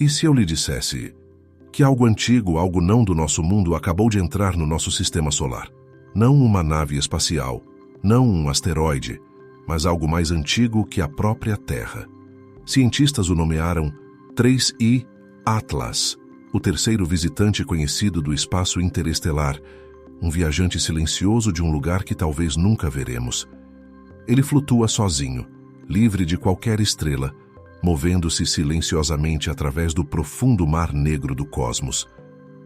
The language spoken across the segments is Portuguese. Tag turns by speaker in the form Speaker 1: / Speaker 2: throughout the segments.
Speaker 1: E se eu lhe dissesse que algo antigo, algo não do nosso mundo, acabou de entrar no nosso sistema solar? Não uma nave espacial, não um asteroide, mas algo mais antigo que a própria Terra. Cientistas o nomearam 3I Atlas, o terceiro visitante conhecido do espaço interestelar, um viajante silencioso de um lugar que talvez nunca veremos. Ele flutua sozinho, livre de qualquer estrela, movendo-se silenciosamente através do profundo mar negro do cosmos.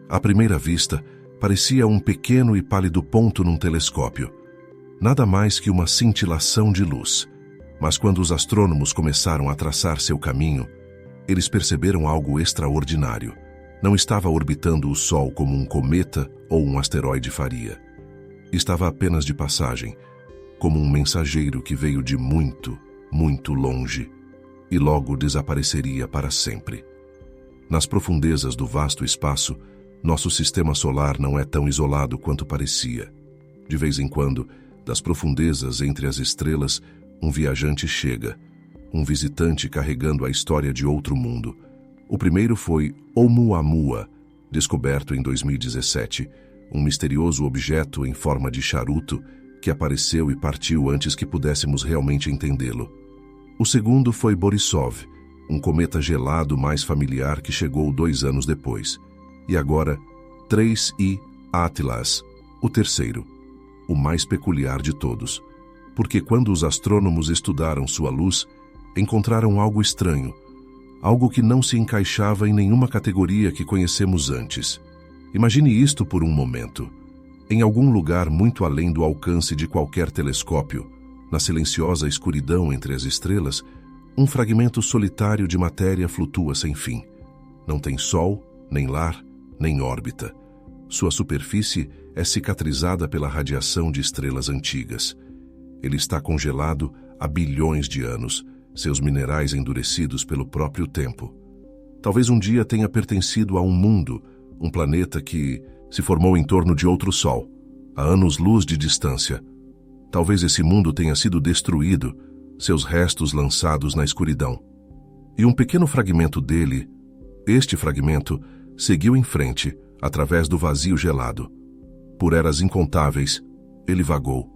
Speaker 1: À primeira vista, parecia um pequeno e pálido ponto num telescópio. Nada mais que uma cintilação de luz. Mas quando os astrônomos começaram a traçar seu caminho, eles perceberam algo extraordinário. Não estava orbitando o Sol como um cometa ou um asteroide faria. Estava apenas de passagem, como um mensageiro que veio de muito, muito longe e logo desapareceria para sempre. Nas profundezas do vasto espaço, nosso sistema solar não é tão isolado quanto parecia. De vez em quando, das profundezas entre as estrelas, um viajante chega, um visitante carregando a história de outro mundo. O primeiro foi Oumuamua, descoberto em 2017, um misterioso objeto em forma de charuto que apareceu e partiu antes que pudéssemos realmente entendê-lo. O segundo foi Borisov, um cometa gelado mais familiar que chegou 2 anos depois. E agora, 3I Atlas, o terceiro, o mais peculiar de todos, porque quando os astrônomos estudaram sua luz, encontraram algo estranho, algo que não se encaixava em nenhuma categoria que conhecemos antes. Imagine isto por um momento. Em algum lugar muito além do alcance de qualquer telescópio, na silenciosa escuridão entre as estrelas, um fragmento solitário de matéria flutua sem fim. Não tem sol, nem lar, nem órbita. Sua superfície é cicatrizada pela radiação de estrelas antigas. Ele está congelado há bilhões de anos, seus minerais endurecidos pelo próprio tempo. Talvez um dia tenha pertencido a um mundo, um planeta que se formou em torno de outro Sol, a anos-luz de distância. Talvez esse mundo tenha sido destruído, seus restos lançados na escuridão. E um pequeno fragmento dele, este fragmento, seguiu em frente, através do vazio gelado. Por eras incontáveis, ele vagou.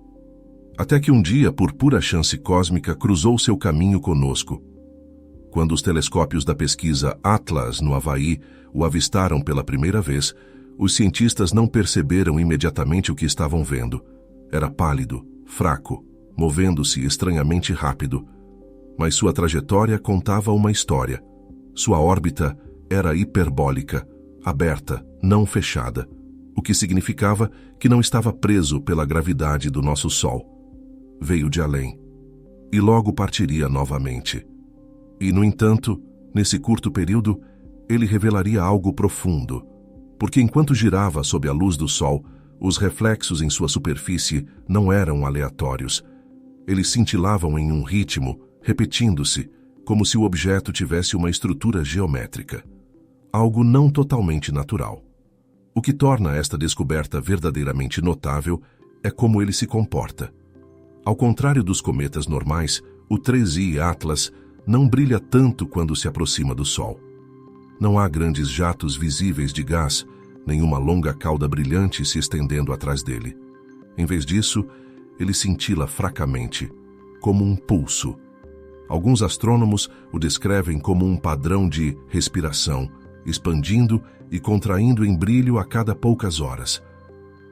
Speaker 1: Até que um dia, por pura chance cósmica, cruzou seu caminho conosco. Quando os telescópios da pesquisa Atlas, no Havaí, o avistaram pela primeira vez, os cientistas não perceberam imediatamente o que estavam vendo. Era pálido, fraco, movendo-se estranhamente rápido. Mas sua trajetória contava uma história. Sua órbita era hiperbólica, aberta, não fechada, o que significava que não estava preso pela gravidade do nosso Sol. Veio de além, e logo partiria novamente. E, no entanto, nesse curto período, ele revelaria algo profundo, porque enquanto girava sob a luz do Sol, os reflexos em sua superfície não eram aleatórios. Eles cintilavam em um ritmo, repetindo-se, como se o objeto tivesse uma estrutura geométrica. Algo não totalmente natural. O que torna esta descoberta verdadeiramente notável é como ele se comporta. Ao contrário dos cometas normais, o 3I Atlas não brilha tanto quando se aproxima do Sol. Não há grandes jatos visíveis de gás, nenhuma longa cauda brilhante se estendendo atrás dele. Em vez disso, ele cintila fracamente, como um pulso. Alguns astrônomos o descrevem como um padrão de respiração, expandindo e contraindo em brilho a cada poucas horas.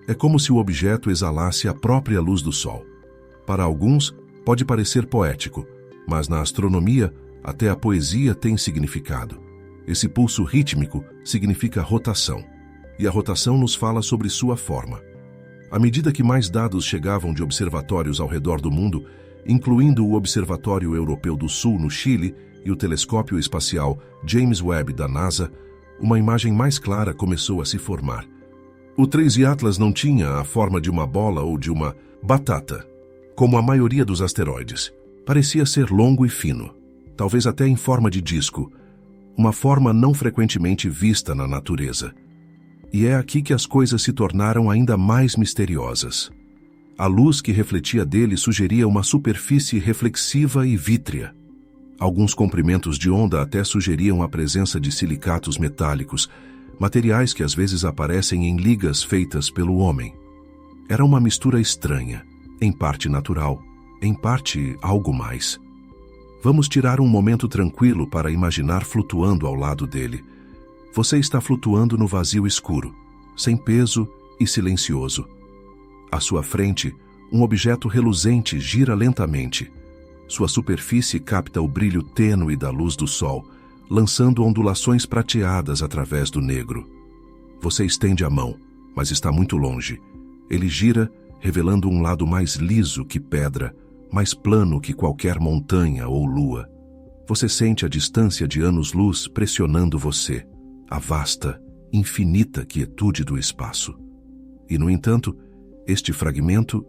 Speaker 1: É como se o objeto exalasse a própria luz do Sol. Para alguns, pode parecer poético, mas na astronomia, até a poesia tem significado. Esse pulso rítmico significa rotação, e a rotação nos fala sobre sua forma. À medida que mais dados chegavam de observatórios ao redor do mundo, incluindo o Observatório Europeu do Sul, no Chile, e o telescópio espacial James Webb, da NASA, uma imagem mais clara começou a se formar. O 3I Atlas não tinha a forma de uma bola ou de uma batata, como a maioria dos asteroides. Parecia ser longo e fino, talvez até em forma de disco, uma forma não frequentemente vista na natureza. E é aqui que as coisas se tornaram ainda mais misteriosas. A luz que refletia dele sugeria uma superfície reflexiva e vítrea. Alguns comprimentos de onda até sugeriam a presença de silicatos metálicos, materiais que às vezes aparecem em ligas feitas pelo homem. Era uma mistura estranha, em parte natural, em parte algo mais. Vamos tirar um momento tranquilo para imaginar flutuando ao lado dele. Você está flutuando no vazio escuro, sem peso e silencioso. À sua frente, um objeto reluzente gira lentamente. Sua superfície capta o brilho tênue da luz do sol, lançando ondulações prateadas através do negro. Você estende a mão, mas está muito longe. Ele gira, revelando um lado mais liso que pedra, mais plano que qualquer montanha ou lua. Você sente a distância de anos-luz pressionando você, a vasta, infinita quietude do espaço. E, no entanto, este fragmento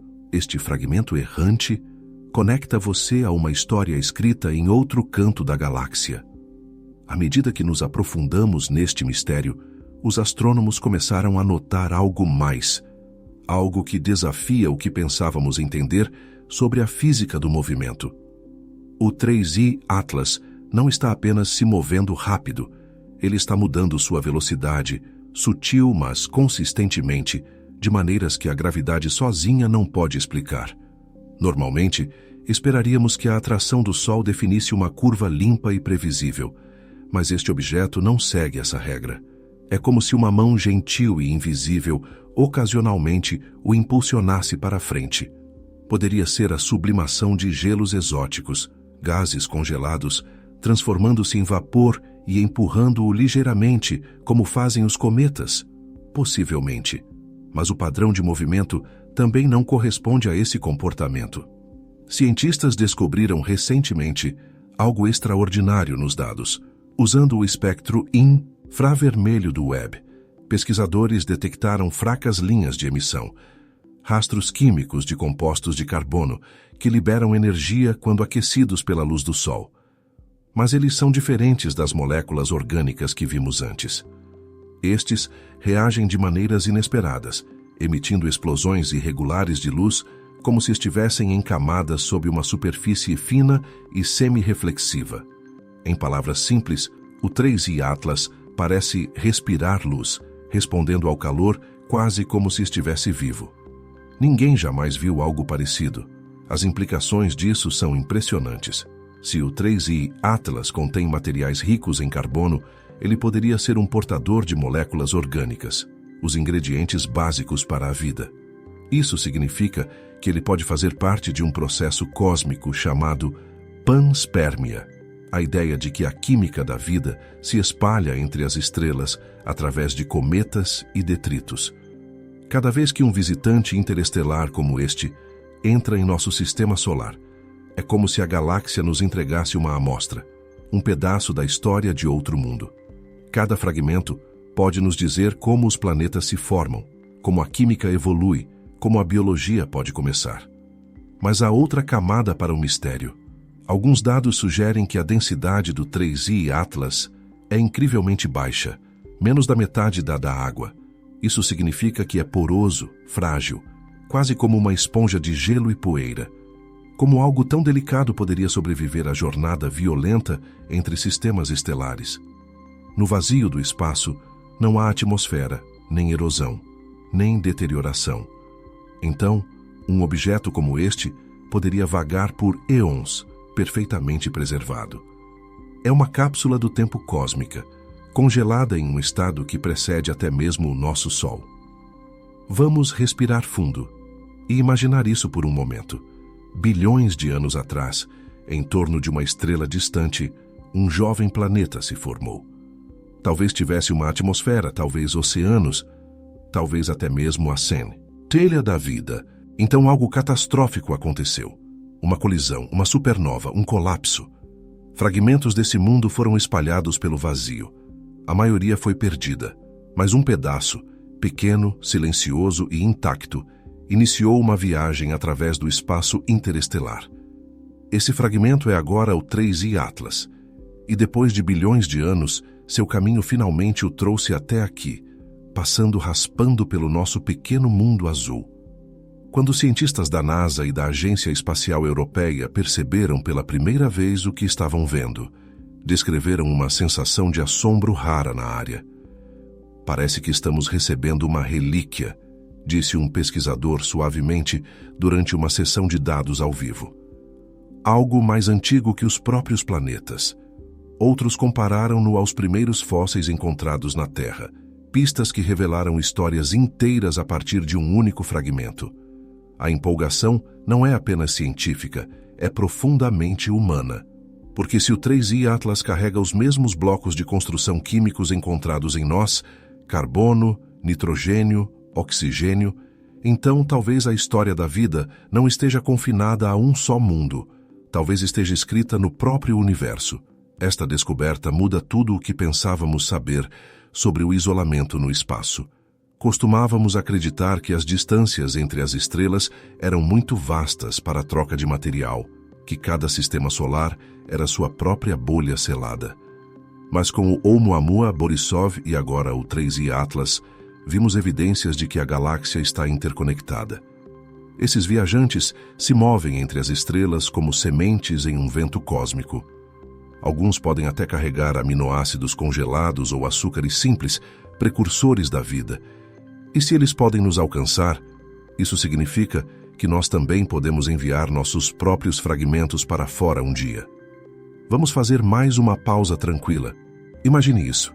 Speaker 1: errante, conecta você a uma história escrita em outro canto da galáxia. À medida que nos aprofundamos neste mistério, os astrônomos começaram a notar algo mais, algo que desafia o que pensávamos entender sobre a física do movimento. O 3I Atlas não está apenas se movendo rápido, ele está mudando sua velocidade, sutil mas consistentemente, de maneiras que a gravidade sozinha não pode explicar. Normalmente, esperaríamos que a atração do Sol definisse uma curva limpa e previsível, mas este objeto não segue essa regra. É como se uma mão gentil e invisível ocasionalmente o impulsionasse para frente. Poderia ser a sublimação de gelos exóticos, gases congelados, transformando-se em vapor e empurrando-o ligeiramente, como fazem os cometas. Possivelmente. Mas o padrão de movimento também não corresponde a esse comportamento. Cientistas descobriram recentemente algo extraordinário nos dados. Usando o espectro infravermelho do Webb, pesquisadores detectaram fracas linhas de emissão, rastros químicos de compostos de carbono que liberam energia quando aquecidos pela luz do Sol. Mas eles são diferentes das moléculas orgânicas que vimos antes. Estes reagem de maneiras inesperadas, emitindo explosões irregulares de luz como se estivessem em camadas sob uma superfície fina e semi-reflexiva. Em palavras simples, o 3I Atlas parece respirar luz, respondendo ao calor quase como se estivesse vivo. Ninguém jamais viu algo parecido. As implicações disso são impressionantes. Se o 3I Atlas contém materiais ricos em carbono, ele poderia ser um portador de moléculas orgânicas, os ingredientes básicos para a vida. Isso significa que ele pode fazer parte de um processo cósmico chamado panspermia, a ideia de que a química da vida se espalha entre as estrelas através de cometas e detritos. Cada vez que um visitante interestelar como este entra em nosso sistema solar, é como se a galáxia nos entregasse uma amostra, um pedaço da história de outro mundo. Cada fragmento pode nos dizer como os planetas se formam, como a química evolui, como a biologia pode começar. Mas há outra camada para o mistério. Alguns dados sugerem que a densidade do 3I Atlas é incrivelmente baixa, menos da metade da água. Isso significa que é poroso, frágil, quase como uma esponja de gelo e poeira. Como algo tão delicado poderia sobreviver à jornada violenta entre sistemas estelares? No vazio do espaço, não há atmosfera, nem erosão, nem deterioração. Então, um objeto como este poderia vagar por eons, perfeitamente preservado. É uma cápsula do tempo cósmica, congelada em um estado que precede até mesmo o nosso Sol. Vamos respirar fundo e imaginar isso por um momento. Bilhões de anos atrás, em torno de uma estrela distante, um jovem planeta se formou. Talvez tivesse uma atmosfera, talvez oceanos, talvez até mesmo a centelha da vida. Então algo catastrófico aconteceu. Uma colisão, uma supernova, um colapso. Fragmentos desse mundo foram espalhados pelo vazio. A maioria foi perdida, mas um pedaço, pequeno, silencioso e intacto, iniciou uma viagem através do espaço interestelar. Esse fragmento é agora o 3I Atlas, e depois de bilhões de anos, seu caminho finalmente o trouxe até aqui, passando raspando pelo nosso pequeno mundo azul. Quando os cientistas da NASA e da Agência Espacial Europeia perceberam pela primeira vez o que estavam vendo, descreveram uma sensação de assombro rara na área. Parece que estamos recebendo uma relíquia, disse um pesquisador suavemente durante uma sessão de dados ao vivo. Algo mais antigo que os próprios planetas. Outros compararam-no aos primeiros fósseis encontrados na Terra, pistas que revelaram histórias inteiras a partir de um único fragmento. A empolgação não é apenas científica, é profundamente humana. Porque se o 3I Atlas carrega os mesmos blocos de construção químicos encontrados em nós, carbono, nitrogênio, oxigênio, então talvez a história da vida não esteja confinada a um só mundo. Talvez esteja escrita no próprio universo. Esta descoberta muda tudo o que pensávamos saber sobre o isolamento no espaço. Costumávamos acreditar que as distâncias entre as estrelas eram muito vastas para a troca de material, que cada sistema solar era sua própria bolha selada. Mas com o Oumuamua Borisov e agora o 3I Atlas, vimos evidências de que a galáxia está interconectada. Esses viajantes se movem entre as estrelas como sementes em um vento cósmico. Alguns podem até carregar aminoácidos congelados ou açúcares simples, precursores da vida. E se eles podem nos alcançar, isso significa que nós também podemos enviar nossos próprios fragmentos para fora um dia. Vamos fazer mais uma pausa tranquila. Imagine isso.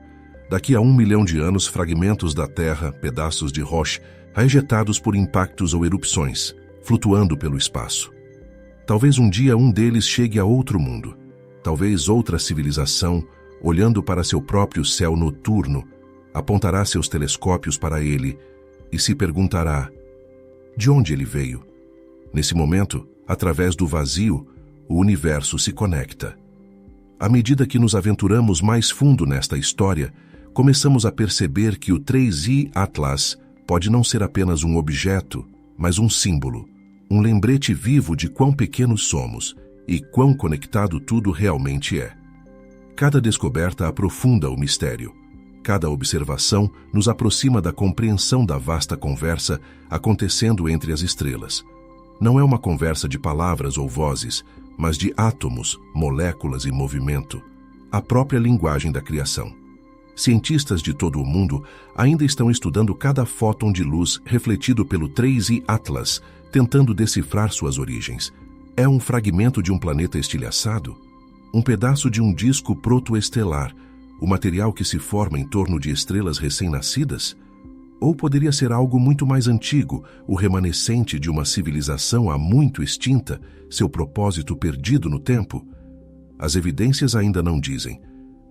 Speaker 1: Daqui a 1 milhão de anos, fragmentos da Terra, pedaços de rocha, ejetados por impactos ou erupções, flutuando pelo espaço. Talvez um dia um deles chegue a outro mundo. Talvez outra civilização, olhando para seu próprio céu noturno, apontará seus telescópios para ele e se perguntará: de onde ele veio? Nesse momento, através do vazio, o universo se conecta. À medida que nos aventuramos mais fundo nesta história, começamos a perceber que o 3I Atlas pode não ser apenas um objeto, mas um símbolo, um lembrete vivo de quão pequenos somos e quão conectado tudo realmente é. Cada descoberta aprofunda o mistério. Cada observação nos aproxima da compreensão da vasta conversa acontecendo entre as estrelas. Não é uma conversa de palavras ou vozes, mas de átomos, moléculas e movimento, a própria linguagem da criação. Cientistas de todo o mundo ainda estão estudando cada fóton de luz refletido pelo 3I Atlas, tentando decifrar suas origens. É um fragmento de um planeta estilhaçado? Um pedaço de um disco protoestelar, o material que se forma em torno de estrelas recém-nascidas? Ou poderia ser algo muito mais antigo, o remanescente de uma civilização há muito extinta, seu propósito perdido no tempo? As evidências ainda não dizem,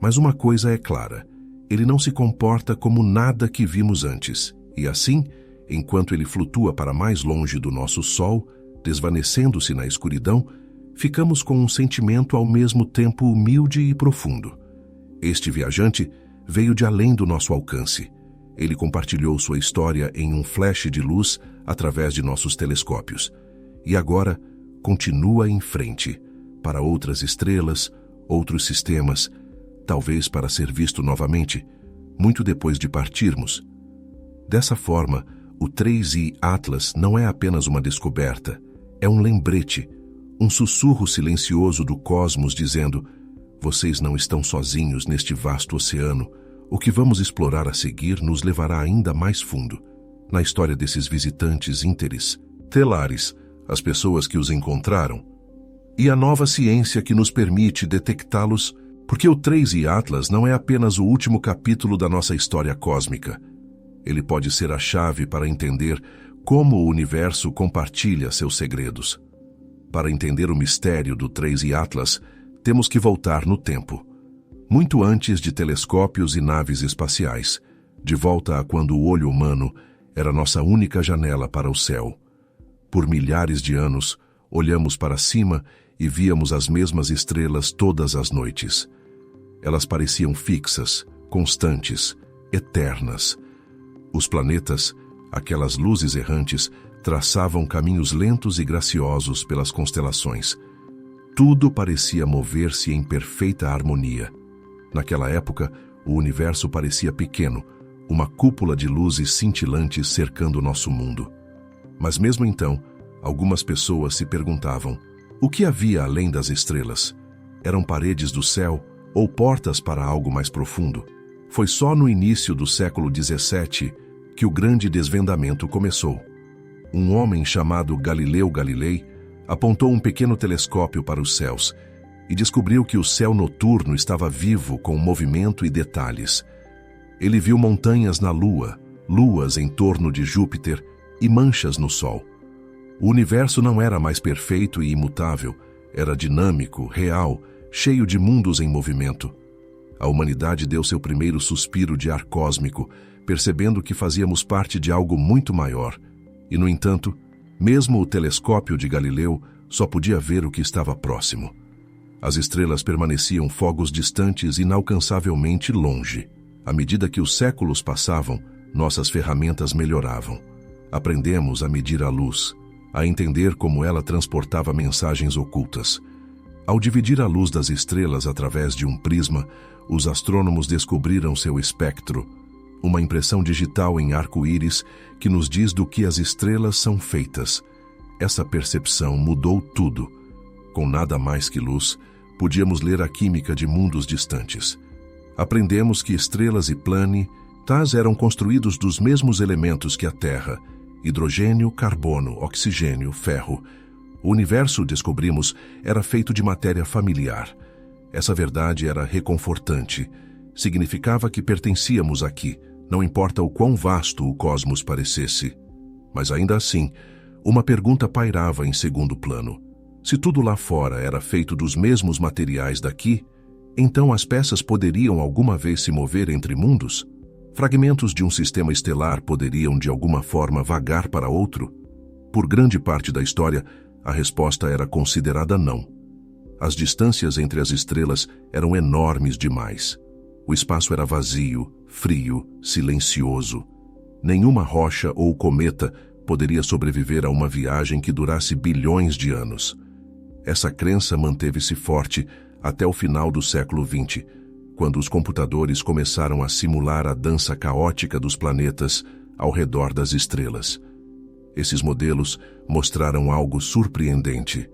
Speaker 1: mas uma coisa é clara: ele não se comporta como nada que vimos antes, e assim, enquanto ele flutua para mais longe do nosso Sol, desvanecendo-se na escuridão, ficamos com um sentimento ao mesmo tempo humilde e profundo. Este viajante veio de além do nosso alcance. Ele compartilhou sua história em um flash de luz através de nossos telescópios. E agora continua em frente, para outras estrelas, outros sistemas, talvez para ser visto novamente, muito depois de partirmos. Dessa forma, o 3I Atlas não é apenas uma descoberta, é um lembrete, um sussurro silencioso do cosmos dizendo: vocês não estão sozinhos neste vasto oceano. O que vamos explorar a seguir nos levará ainda mais fundo, na história desses visitantes interestelares, as pessoas que os encontraram, e a nova ciência que nos permite detectá-los, porque o 3I Atlas não é apenas o último capítulo da nossa história cósmica. Ele pode ser a chave para entender como o universo compartilha seus segredos. Para entender o mistério do 3I Atlas, temos que voltar no tempo. Muito antes de telescópios e naves espaciais, de volta a quando o olho humano era nossa única janela para o céu. Por milhares de anos, olhamos para cima e víamos as mesmas estrelas todas as noites. Elas pareciam fixas, constantes, eternas. Os planetas, aquelas luzes errantes, traçavam caminhos lentos e graciosos pelas constelações. Tudo parecia mover-se em perfeita harmonia. Naquela época, o universo parecia pequeno, uma cúpula de luzes cintilantes cercando nosso mundo. Mas mesmo então, algumas pessoas se perguntavam: o que havia além das estrelas? Eram paredes do céu ou portas para algo mais profundo? Foi só no início do século XVII que o grande desvendamento começou. Um homem chamado Galileu Galilei apontou um pequeno telescópio para os céus e descobriu que o céu noturno estava vivo com movimento e detalhes. Ele viu montanhas na Lua, luas em torno de Júpiter e manchas no Sol. O universo não era mais perfeito e imutável, era dinâmico, real, cheio de mundos em movimento. A humanidade deu seu primeiro suspiro de ar cósmico, percebendo que fazíamos parte de algo muito maior. E, no entanto, mesmo o telescópio de Galileu só podia ver o que estava próximo. As estrelas permaneciam fogos distantes inalcançavelmente longe. À medida que os séculos passavam, nossas ferramentas melhoravam. Aprendemos a medir a luz, a entender como ela transportava mensagens ocultas. Ao dividir a luz das estrelas através de um prisma, os astrônomos descobriram seu espectro, uma impressão digital em arco-íris que nos diz do que as estrelas são feitas. Essa percepção mudou tudo. Com nada mais que luz, podíamos ler a química de mundos distantes. Aprendemos que estrelas e planetas eram construídos dos mesmos elementos que a Terra: hidrogênio, carbono, oxigênio, ferro. O universo, descobrimos, era feito de matéria familiar. Essa verdade era reconfortante. Significava que pertencíamos aqui, não importa o quão vasto o cosmos parecesse. Mas ainda assim, uma pergunta pairava em segundo plano. Se tudo lá fora era feito dos mesmos materiais daqui, então as peças poderiam alguma vez se mover entre mundos? Fragmentos de um sistema estelar poderiam de alguma forma vagar para outro? Por grande parte da história, a resposta era considerada não. As distâncias entre as estrelas eram enormes demais. O espaço era vazio, frio, silencioso. Nenhuma rocha ou cometa poderia sobreviver a uma viagem que durasse bilhões de anos. Essa crença manteve-se forte até o final do século XX, quando os computadores começaram a simular a dança caótica dos planetas ao redor das estrelas. Esses modelos mostraram algo surpreendente.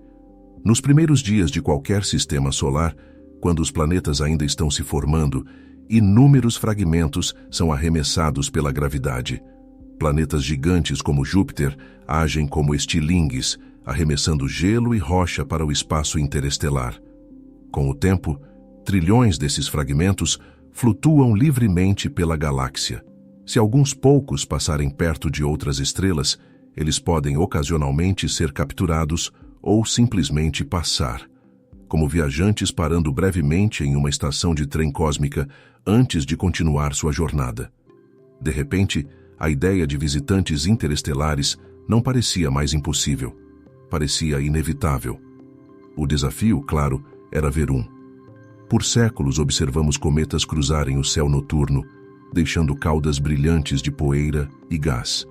Speaker 1: Nos primeiros dias de qualquer sistema solar, quando os planetas ainda estão se formando, inúmeros fragmentos são arremessados pela gravidade. Planetas gigantes como Júpiter agem como estilingues, arremessando gelo e rocha para o espaço interestelar. Com o tempo, trilhões desses fragmentos flutuam livremente pela galáxia. Se alguns poucos passarem perto de outras estrelas, eles podem ocasionalmente ser capturados ou simplesmente passar, como viajantes parando brevemente em uma estação de trem cósmica antes de continuar sua jornada. De repente, a ideia de visitantes interestelares não parecia mais impossível, parecia inevitável. O desafio, claro, era ver um. Por séculos observamos cometas cruzarem o céu noturno, deixando caudas brilhantes de poeira e gás.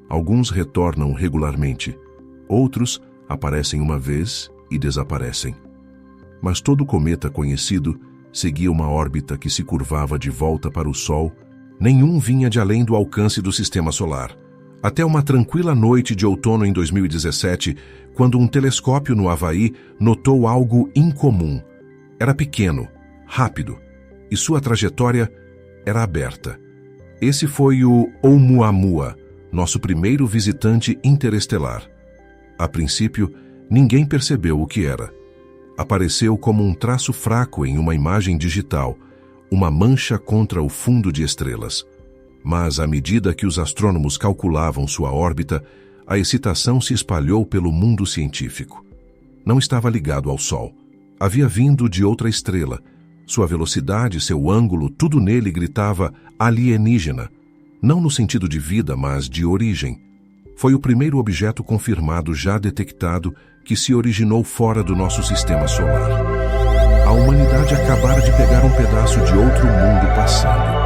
Speaker 1: Alguns retornam regularmente, outros aparecem uma vez e desaparecem. Mas todo cometa conhecido seguia uma órbita que se curvava de volta para o Sol. Nenhum vinha de além do alcance do sistema solar. Até uma tranquila noite de outono em 2017, quando um telescópio no Havaí notou algo incomum. Era pequeno, rápido, e sua trajetória era aberta. Esse foi o Oumuamua, nosso primeiro visitante interestelar. A princípio, ninguém percebeu o que era. Apareceu como um traço fraco em uma imagem digital, uma mancha contra o fundo de estrelas. Mas, à medida que os astrônomos calculavam sua órbita, a excitação se espalhou pelo mundo científico. Não estava ligado ao Sol. Havia vindo de outra estrela. Sua velocidade, seu ângulo, tudo nele gritava alienígena. Não no sentido de vida, mas de origem. Foi o primeiro objeto confirmado já detectado que se originou fora do nosso sistema solar. A humanidade acabara de pegar um pedaço de outro mundo passando.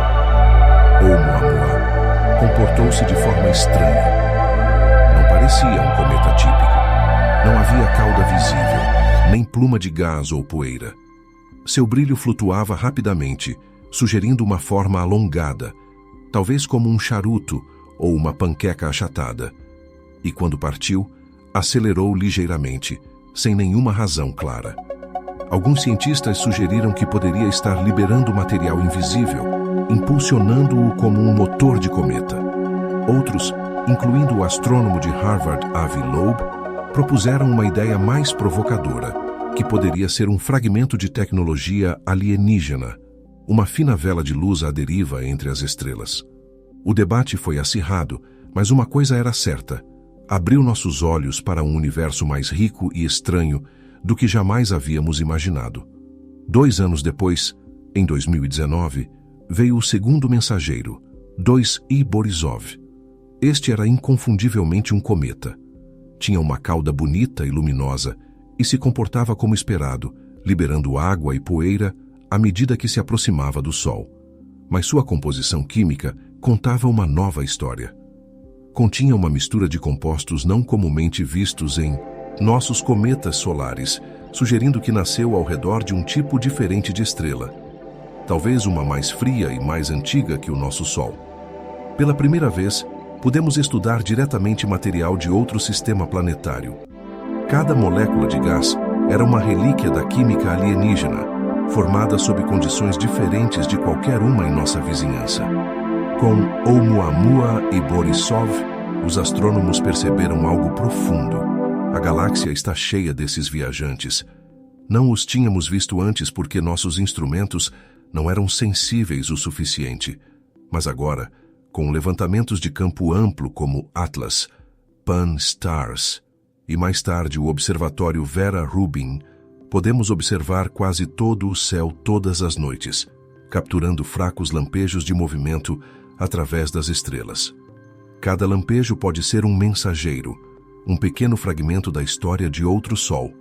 Speaker 1: Oumuamua comportou-se de forma estranha. Não parecia um cometa típico. Não havia cauda visível, nem pluma de gás ou poeira. Seu brilho flutuava rapidamente, sugerindo uma forma alongada, talvez como um charuto ou uma panqueca achatada. e quando partiu, acelerou ligeiramente, sem nenhuma razão clara. Alguns cientistas sugeriram que poderia estar liberando material invisível, impulsionando-o como um motor de cometa. Outros, incluindo o astrônomo de Harvard Avi Loeb, propuseram uma ideia mais provocadora, que poderia ser um fragmento de tecnologia alienígena, uma fina vela de luz à deriva entre as estrelas. O debate foi acirrado, mas uma coisa era certa: abriu nossos olhos para um universo mais rico e estranho do que jamais havíamos imaginado. 2 anos depois, em 2019, veio o segundo mensageiro, 2I Borisov. Este era inconfundivelmente um cometa. Tinha uma cauda bonita e luminosa e se comportava como esperado, liberando água e poeira à medida que se aproximava do Sol. Mas sua composição química contava uma nova história. Continha uma mistura de compostos não comumente vistos em nossos cometas solares, sugerindo que nasceu ao redor de um tipo diferente de estrela. Talvez uma mais fria e mais antiga que o nosso Sol. Pela primeira vez, podemos estudar diretamente material de outro sistema planetário. Cada molécula de gás era uma relíquia da química alienígena, formada sob condições diferentes de qualquer uma em nossa vizinhança. Com Oumuamua e Borisov, os astrônomos perceberam algo profundo. A galáxia está cheia desses viajantes. Não os tínhamos visto antes porque nossos instrumentos não eram sensíveis o suficiente. Mas agora, com levantamentos de campo amplo como Atlas, Pan-STARRS e mais tarde o Observatório Vera Rubin, podemos observar quase todo o céu todas as noites, capturando fracos lampejos de movimento através das estrelas. Cada lampejo pode ser um mensageiro, um pequeno fragmento da história de outro Sol.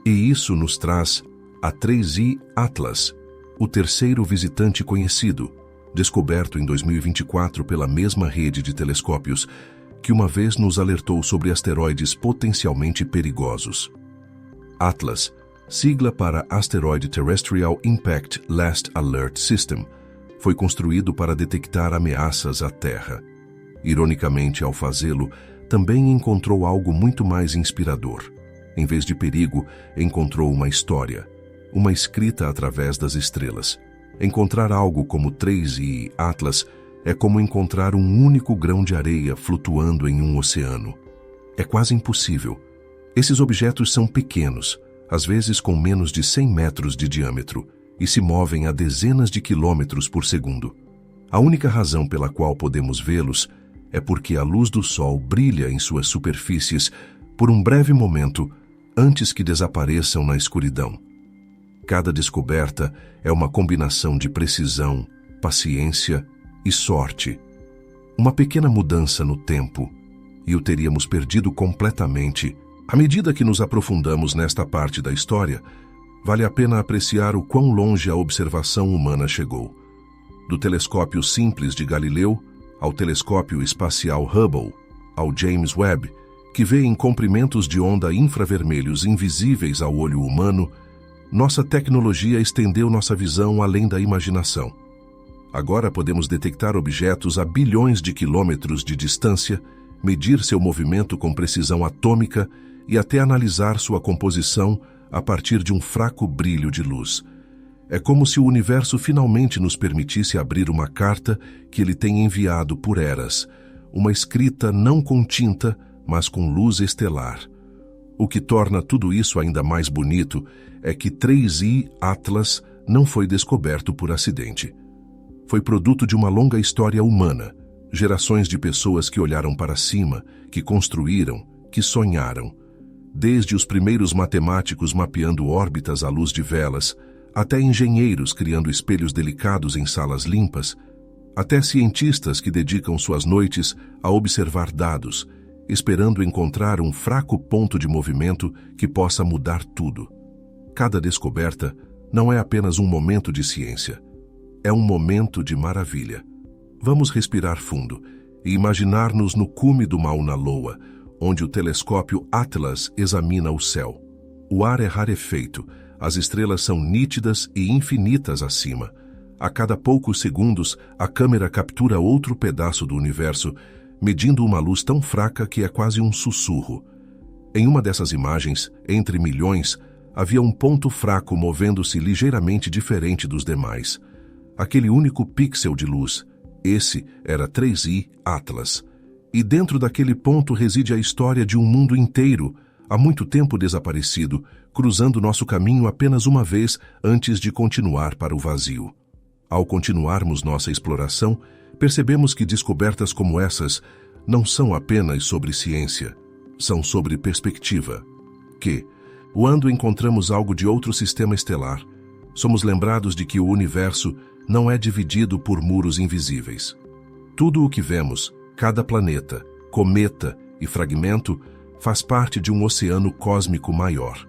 Speaker 1: E isso nos traz a 3I Atlas, o terceiro visitante conhecido, descoberto em 2024 pela mesma rede de telescópios que uma vez nos alertou sobre asteroides potencialmente perigosos. Atlas, sigla para Asteroid Terrestrial Impact Last Alert System, foi construído para detectar ameaças à Terra. Ironicamente, ao fazê-lo, também encontrou algo muito mais inspirador. Em vez de perigo, encontrou uma história, uma escrita através das estrelas. Encontrar algo como 3I Atlas é como encontrar um único grão de areia flutuando em um oceano. É quase impossível. Esses objetos são pequenos, às vezes com menos de 100 metros de diâmetro, e se movem a dezenas de quilômetros por segundo. A única razão pela qual podemos vê-los é porque a luz do Sol brilha em suas superfícies por um breve momento antes que desapareçam na escuridão. Cada descoberta é uma combinação de precisão, paciência e sorte. Uma pequena mudança no tempo, e o teríamos perdido completamente. À medida que nos aprofundamos nesta parte da história, vale a pena apreciar o quão longe a observação humana chegou. Do telescópio simples de Galileu ao telescópio espacial Hubble, ao James Webb, que vê em comprimentos de onda infravermelhos invisíveis ao olho humano, nossa tecnologia estendeu nossa visão além da imaginação. Agora podemos detectar objetos a bilhões de quilômetros de distância, medir seu movimento com precisão atômica e até analisar sua composição a partir de um fraco brilho de luz. É como se o universo finalmente nos permitisse abrir uma carta que ele tem enviado por eras, uma escrita não com tinta, mas com luz estelar. O que torna tudo isso ainda mais bonito é que 3I Atlas não foi descoberto por acidente. Foi produto de uma longa história humana, gerações de pessoas que olharam para cima, que construíram, que sonharam. Desde os primeiros matemáticos mapeando órbitas à luz de velas, até engenheiros criando espelhos delicados em salas limpas, até cientistas que dedicam suas noites a observar dados, esperando encontrar um fraco ponto de movimento que possa mudar tudo. Cada descoberta não é apenas um momento de ciência, é um momento de maravilha. Vamos respirar fundo e imaginar-nos no cume do Mauna Loa, onde o telescópio Atlas examina o céu. O ar é rarefeito, as estrelas são nítidas e infinitas acima. A cada poucos segundos, a câmera captura outro pedaço do universo, medindo uma luz tão fraca que é quase um sussurro. Em uma dessas imagens, entre milhões, havia um ponto fraco movendo-se ligeiramente diferente dos demais. Aquele único pixel de luz, esse era 3I Atlas. E dentro daquele ponto reside a história de um mundo inteiro, há muito tempo desaparecido, cruzando nosso caminho apenas uma vez antes de continuar para o vazio. Ao continuarmos nossa exploração, percebemos que descobertas como essas não são apenas sobre ciência, são sobre perspectiva. Que, quando encontramos algo de outro sistema estelar, somos lembrados de que o universo não é dividido por muros invisíveis. Tudo o que vemos, cada planeta, cometa e fragmento, faz parte de um oceano cósmico maior.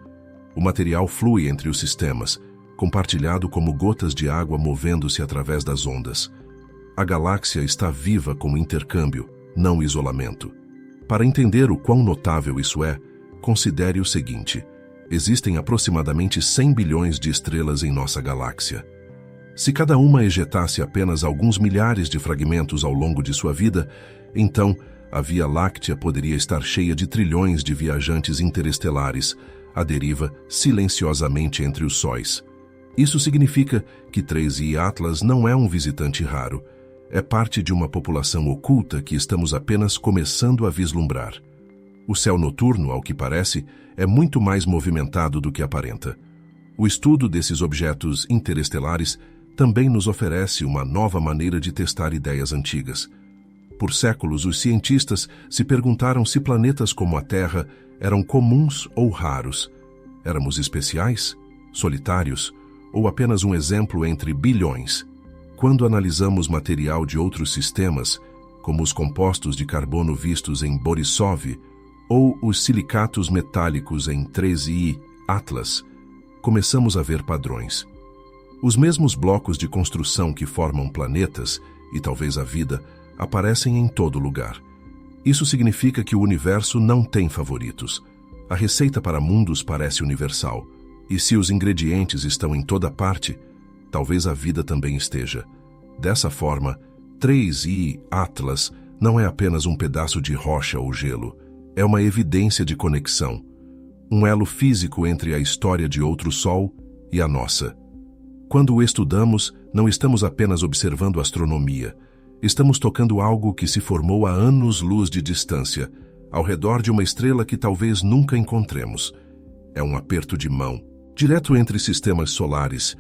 Speaker 1: O material flui entre os sistemas, compartilhado como gotas de água movendo-se através das ondas. A galáxia está viva como intercâmbio, não isolamento. Para entender o quão notável isso é, considere o seguinte: existem aproximadamente 100 bilhões de estrelas em nossa galáxia. Se cada uma ejetasse apenas alguns milhares de fragmentos ao longo de sua vida, então a Via Láctea poderia estar cheia de trilhões de viajantes interestelares, à deriva silenciosamente entre os sóis. Isso significa que 3I Atlas não é um visitante raro, é parte de uma população oculta que estamos apenas começando a vislumbrar. O céu noturno, ao que parece, é muito mais movimentado do que aparenta. O estudo desses objetos interestelares também nos oferece uma nova maneira de testar ideias antigas. Por séculos, os cientistas se perguntaram se planetas como a Terra eram comuns ou raros. Éramos especiais, solitários, ou apenas um exemplo entre bilhões? Quando analisamos material de outros sistemas, como os compostos de carbono vistos em Borisov ou os silicatos metálicos em 3I Atlas, começamos a ver padrões. Os mesmos blocos de construção que formam planetas, e talvez a vida, aparecem em todo lugar. Isso significa que o universo não tem favoritos. A receita para mundos parece universal. E se os ingredientes estão em toda parte, talvez a vida também esteja. Dessa forma, 3I Atlas não é apenas um pedaço de rocha ou gelo. É uma evidência de conexão. Um elo físico entre a história de outro sol e a nossa. Quando o estudamos, não estamos apenas observando astronomia. Estamos tocando algo que se formou a anos-luz de distância, ao redor de uma estrela que talvez nunca encontremos. É um aperto de mão, direto entre sistemas solares,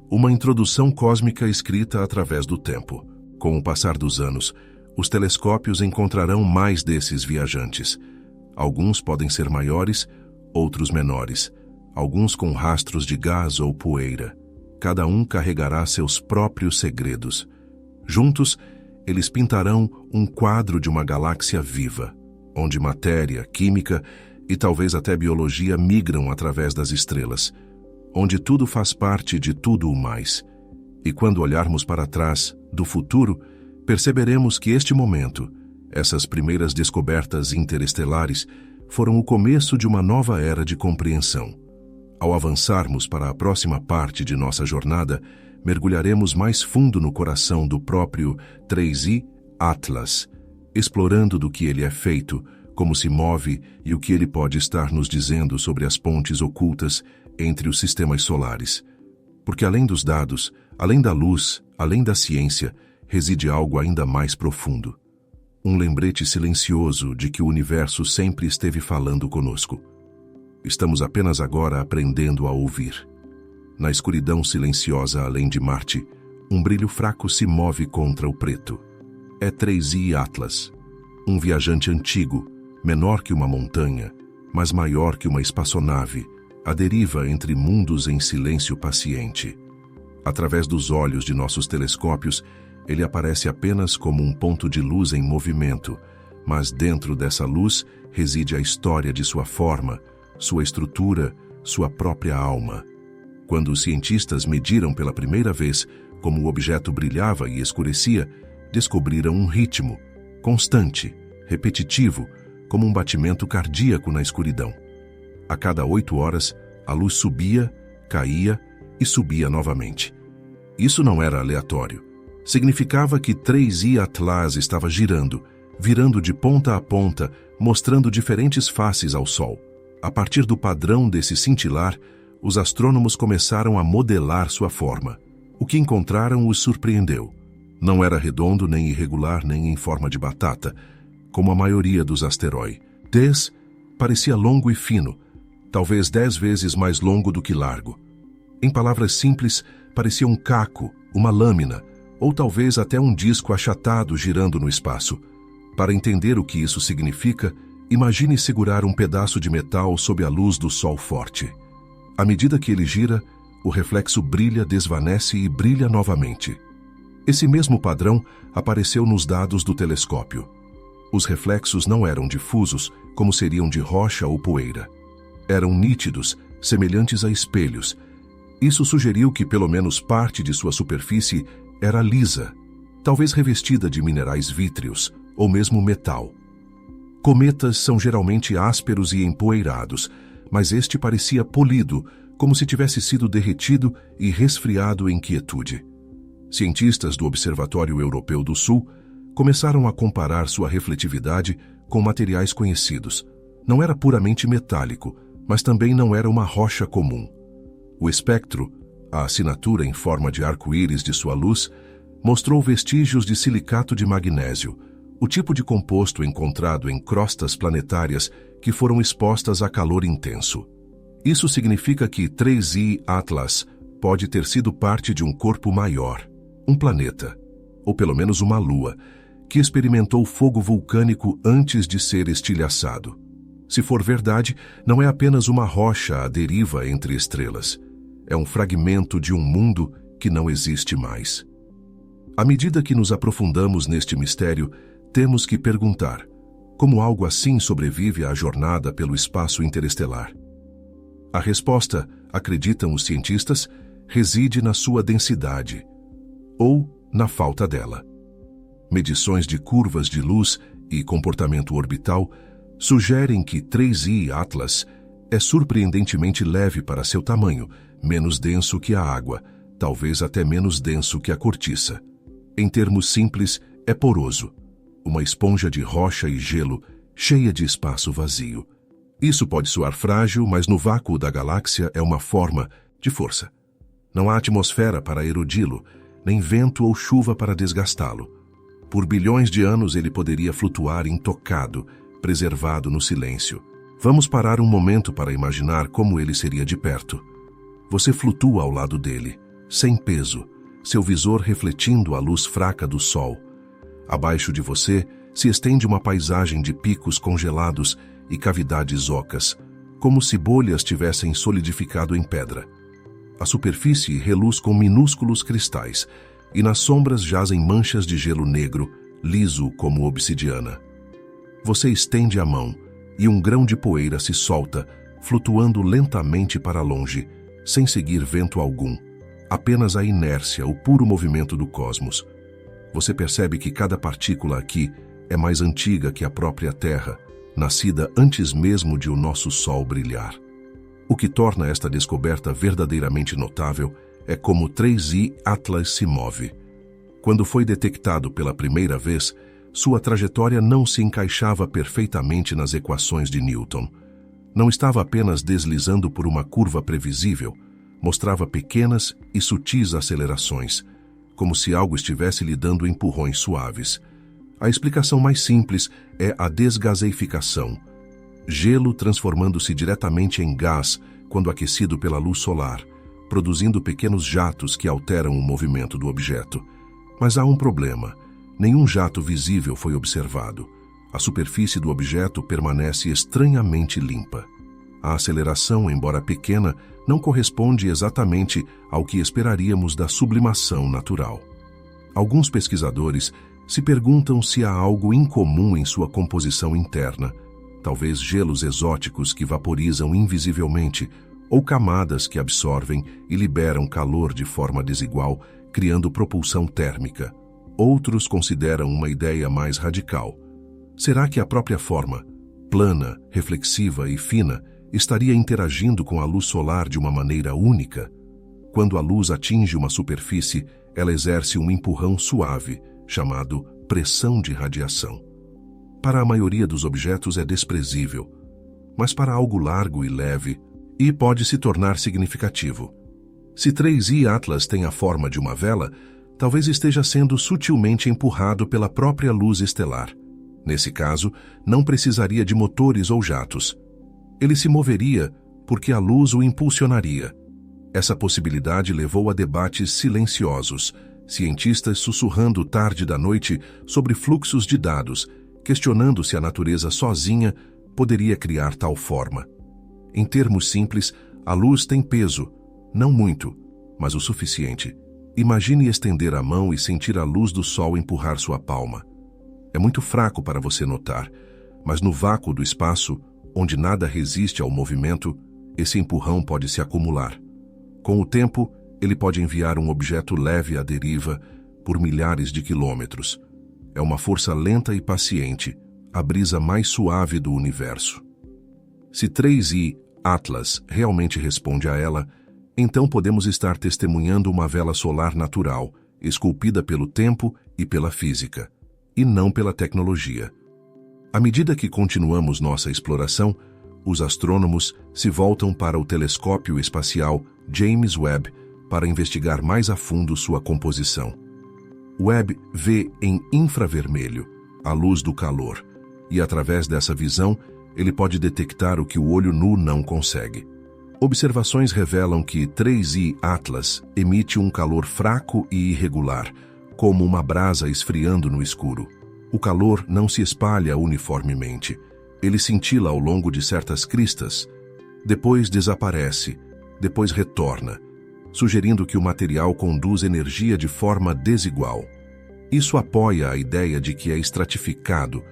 Speaker 1: uma introdução cósmica escrita através do tempo. Com o passar dos anos, os telescópios encontrarão mais desses viajantes. Alguns podem ser maiores, outros menores, alguns com rastros de gás ou poeira. Cada um carregará seus próprios segredos. Juntos, eles pintarão um quadro de uma galáxia viva, onde matéria, química e talvez até biologia migram através das estrelas, onde tudo faz parte de tudo o mais. E quando olharmos para trás, do futuro, perceberemos que este momento, essas primeiras descobertas interestelares, foram o começo de uma nova era de compreensão. Ao avançarmos para a próxima parte de nossa jornada, mergulharemos mais fundo no coração do próprio 3I Atlas, explorando do que ele é feito, como se move e o que ele pode estar nos dizendo sobre as pontes ocultas entre os sistemas solares. Porque além dos dados, além da luz, além da ciência, reside algo ainda mais profundo. Um lembrete silencioso de que o universo sempre esteve falando conosco. Estamos apenas agora aprendendo a ouvir. Na escuridão silenciosa além de Marte, um brilho fraco se move contra o preto. É 3I Atlas, um viajante antigo, menor que uma montanha, mas maior que uma espaçonave, à deriva entre mundos em silêncio paciente. Através dos olhos de nossos telescópios, ele aparece apenas como um ponto de luz em movimento, mas dentro dessa luz reside a história de sua forma, sua estrutura, sua própria alma. Quando os cientistas mediram pela primeira vez como o objeto brilhava e escurecia, descobriram um ritmo, constante, repetitivo, como um batimento cardíaco na escuridão. A cada 8 horas, a luz subia, caía e subia novamente. Isso não era aleatório. Significava que 3I Atlas estava girando, virando de ponta a ponta, mostrando diferentes faces ao Sol. A partir do padrão desse cintilar, os astrônomos começaram a modelar sua forma. O que encontraram os surpreendeu. Não era redondo, nem irregular, nem em forma de batata, como a maioria dos asteroides. Parecia longo e fino, talvez 10 vezes mais longo do que largo. Em palavras simples, parecia um caco, uma lâmina, ou talvez até um disco achatado girando no espaço. Para entender o que isso significa, imagine segurar um pedaço de metal sob a luz do sol forte. À medida que ele gira, o reflexo brilha, desvanece e brilha novamente. Esse mesmo padrão apareceu nos dados do telescópio. Os reflexos não eram difusos, como seriam de rocha ou poeira. Eram nítidos, semelhantes a espelhos. Isso sugeriu que pelo menos parte de sua superfície era lisa, talvez revestida de minerais vítreos, ou mesmo metal. Cometas são geralmente ásperos e empoeirados, mas este parecia polido, como se tivesse sido derretido e resfriado em quietude. Cientistas do Observatório Europeu do Sul começaram a comparar sua refletividade com materiais conhecidos. Não era puramente metálico, mas também não era uma rocha comum. O espectro, a assinatura em forma de arco-íris de sua luz, mostrou vestígios de silicato de magnésio, o tipo de composto encontrado em crostas planetárias que foram expostas a calor intenso. Isso significa que 3I Atlas pode ter sido parte de um corpo maior, um planeta, ou pelo menos uma lua, que experimentou fogo vulcânico antes de ser estilhaçado. Se for verdade, não é apenas uma rocha à deriva entre estrelas. É um fragmento de um mundo que não existe mais. À medida que nos aprofundamos neste mistério, temos que perguntar: como algo assim sobrevive à jornada pelo espaço interestelar? A resposta, acreditam os cientistas, reside na sua densidade, ou na falta dela. Medições de curvas de luz e comportamento orbital sugerem que 3I Atlas é surpreendentemente leve para seu tamanho, menos denso que a água, talvez até menos denso que a cortiça. Em termos simples, é poroso, uma esponja de rocha e gelo cheia de espaço vazio. Isso pode soar frágil, mas no vácuo da galáxia é uma forma de força. Não há atmosfera para erodi-lo, nem vento ou chuva para desgastá-lo. Por bilhões de anos ele poderia flutuar intocado, preservado no silêncio. Vamos parar um momento para imaginar como ele seria de perto. Você flutua ao lado dele, sem peso, seu visor refletindo a luz fraca do sol. Abaixo de você se estende uma paisagem de picos congelados e cavidades ocas, como se bolhas tivessem solidificado em pedra. A superfície reluz com minúsculos cristais, e nas sombras jazem manchas de gelo negro, liso como obsidiana. Você estende a mão, e um grão de poeira se solta, flutuando lentamente para longe, sem seguir vento algum, apenas a inércia, o puro movimento do cosmos. Você percebe que cada partícula aqui é mais antiga que a própria Terra, nascida antes mesmo de o nosso Sol brilhar. O que torna esta descoberta verdadeiramente notável é como 3I Atlas se move. Quando foi detectado pela primeira vez, sua trajetória não se encaixava perfeitamente nas equações de Newton. Não estava apenas deslizando por uma curva previsível, mostrava pequenas e sutis acelerações, como se algo estivesse lhe dando empurrões suaves. A explicação mais simples é a desgaseificação. Gelo transformando-se diretamente em gás quando aquecido pela luz solar, produzindo pequenos jatos que alteram o movimento do objeto. Mas há um problema. Nenhum jato visível foi observado. A superfície do objeto permanece estranhamente limpa. A aceleração, embora pequena, não corresponde exatamente ao que esperaríamos da sublimação natural. Alguns pesquisadores se perguntam se há algo incomum em sua composição interna, talvez gelos exóticos que vaporizam invisivelmente, ou camadas que absorvem e liberam calor de forma desigual, criando propulsão térmica. Outros consideram uma ideia mais radical. Será que a própria forma, plana, reflexiva e fina, estaria interagindo com a luz solar de uma maneira única? Quando a luz atinge uma superfície, ela exerce um empurrão suave, chamado pressão de radiação. Para a maioria dos objetos é desprezível, mas para algo largo e leve, I pode se tornar significativo. Se 3I Atlas tem a forma de uma vela, talvez esteja sendo sutilmente empurrado pela própria luz estelar. Nesse caso, não precisaria de motores ou jatos. Ele se moveria porque a luz o impulsionaria. Essa possibilidade levou a debates silenciosos, cientistas sussurrando tarde da noite sobre fluxos de dados, questionando se a natureza sozinha poderia criar tal forma. Em termos simples, a luz tem peso, não muito, mas o suficiente. Imagine estender a mão e sentir a luz do sol empurrar sua palma. É muito fraco para você notar, mas no vácuo do espaço, onde nada resiste ao movimento, esse empurrão pode se acumular. Com o tempo, ele pode enviar um objeto leve à deriva por milhares de quilômetros. É uma força lenta e paciente, a brisa mais suave do universo. Se 3I Atlas realmente responde a ela, então podemos estar testemunhando uma vela solar natural, esculpida pelo tempo e pela física, e não pela tecnologia. À medida que continuamos nossa exploração, os astrônomos se voltam para o telescópio espacial James Webb para investigar mais a fundo sua composição. Webb vê em infravermelho a luz do calor, e através dessa visão, ele pode detectar o que o olho nu não consegue. Observações revelam que 3I Atlas emite um calor fraco e irregular, como uma brasa esfriando no escuro. O calor não se espalha uniformemente. Ele cintila ao longo de certas cristas, depois desaparece, depois retorna, sugerindo que o material conduz energia de forma desigual. Isso apoia a ideia de que é estratificado,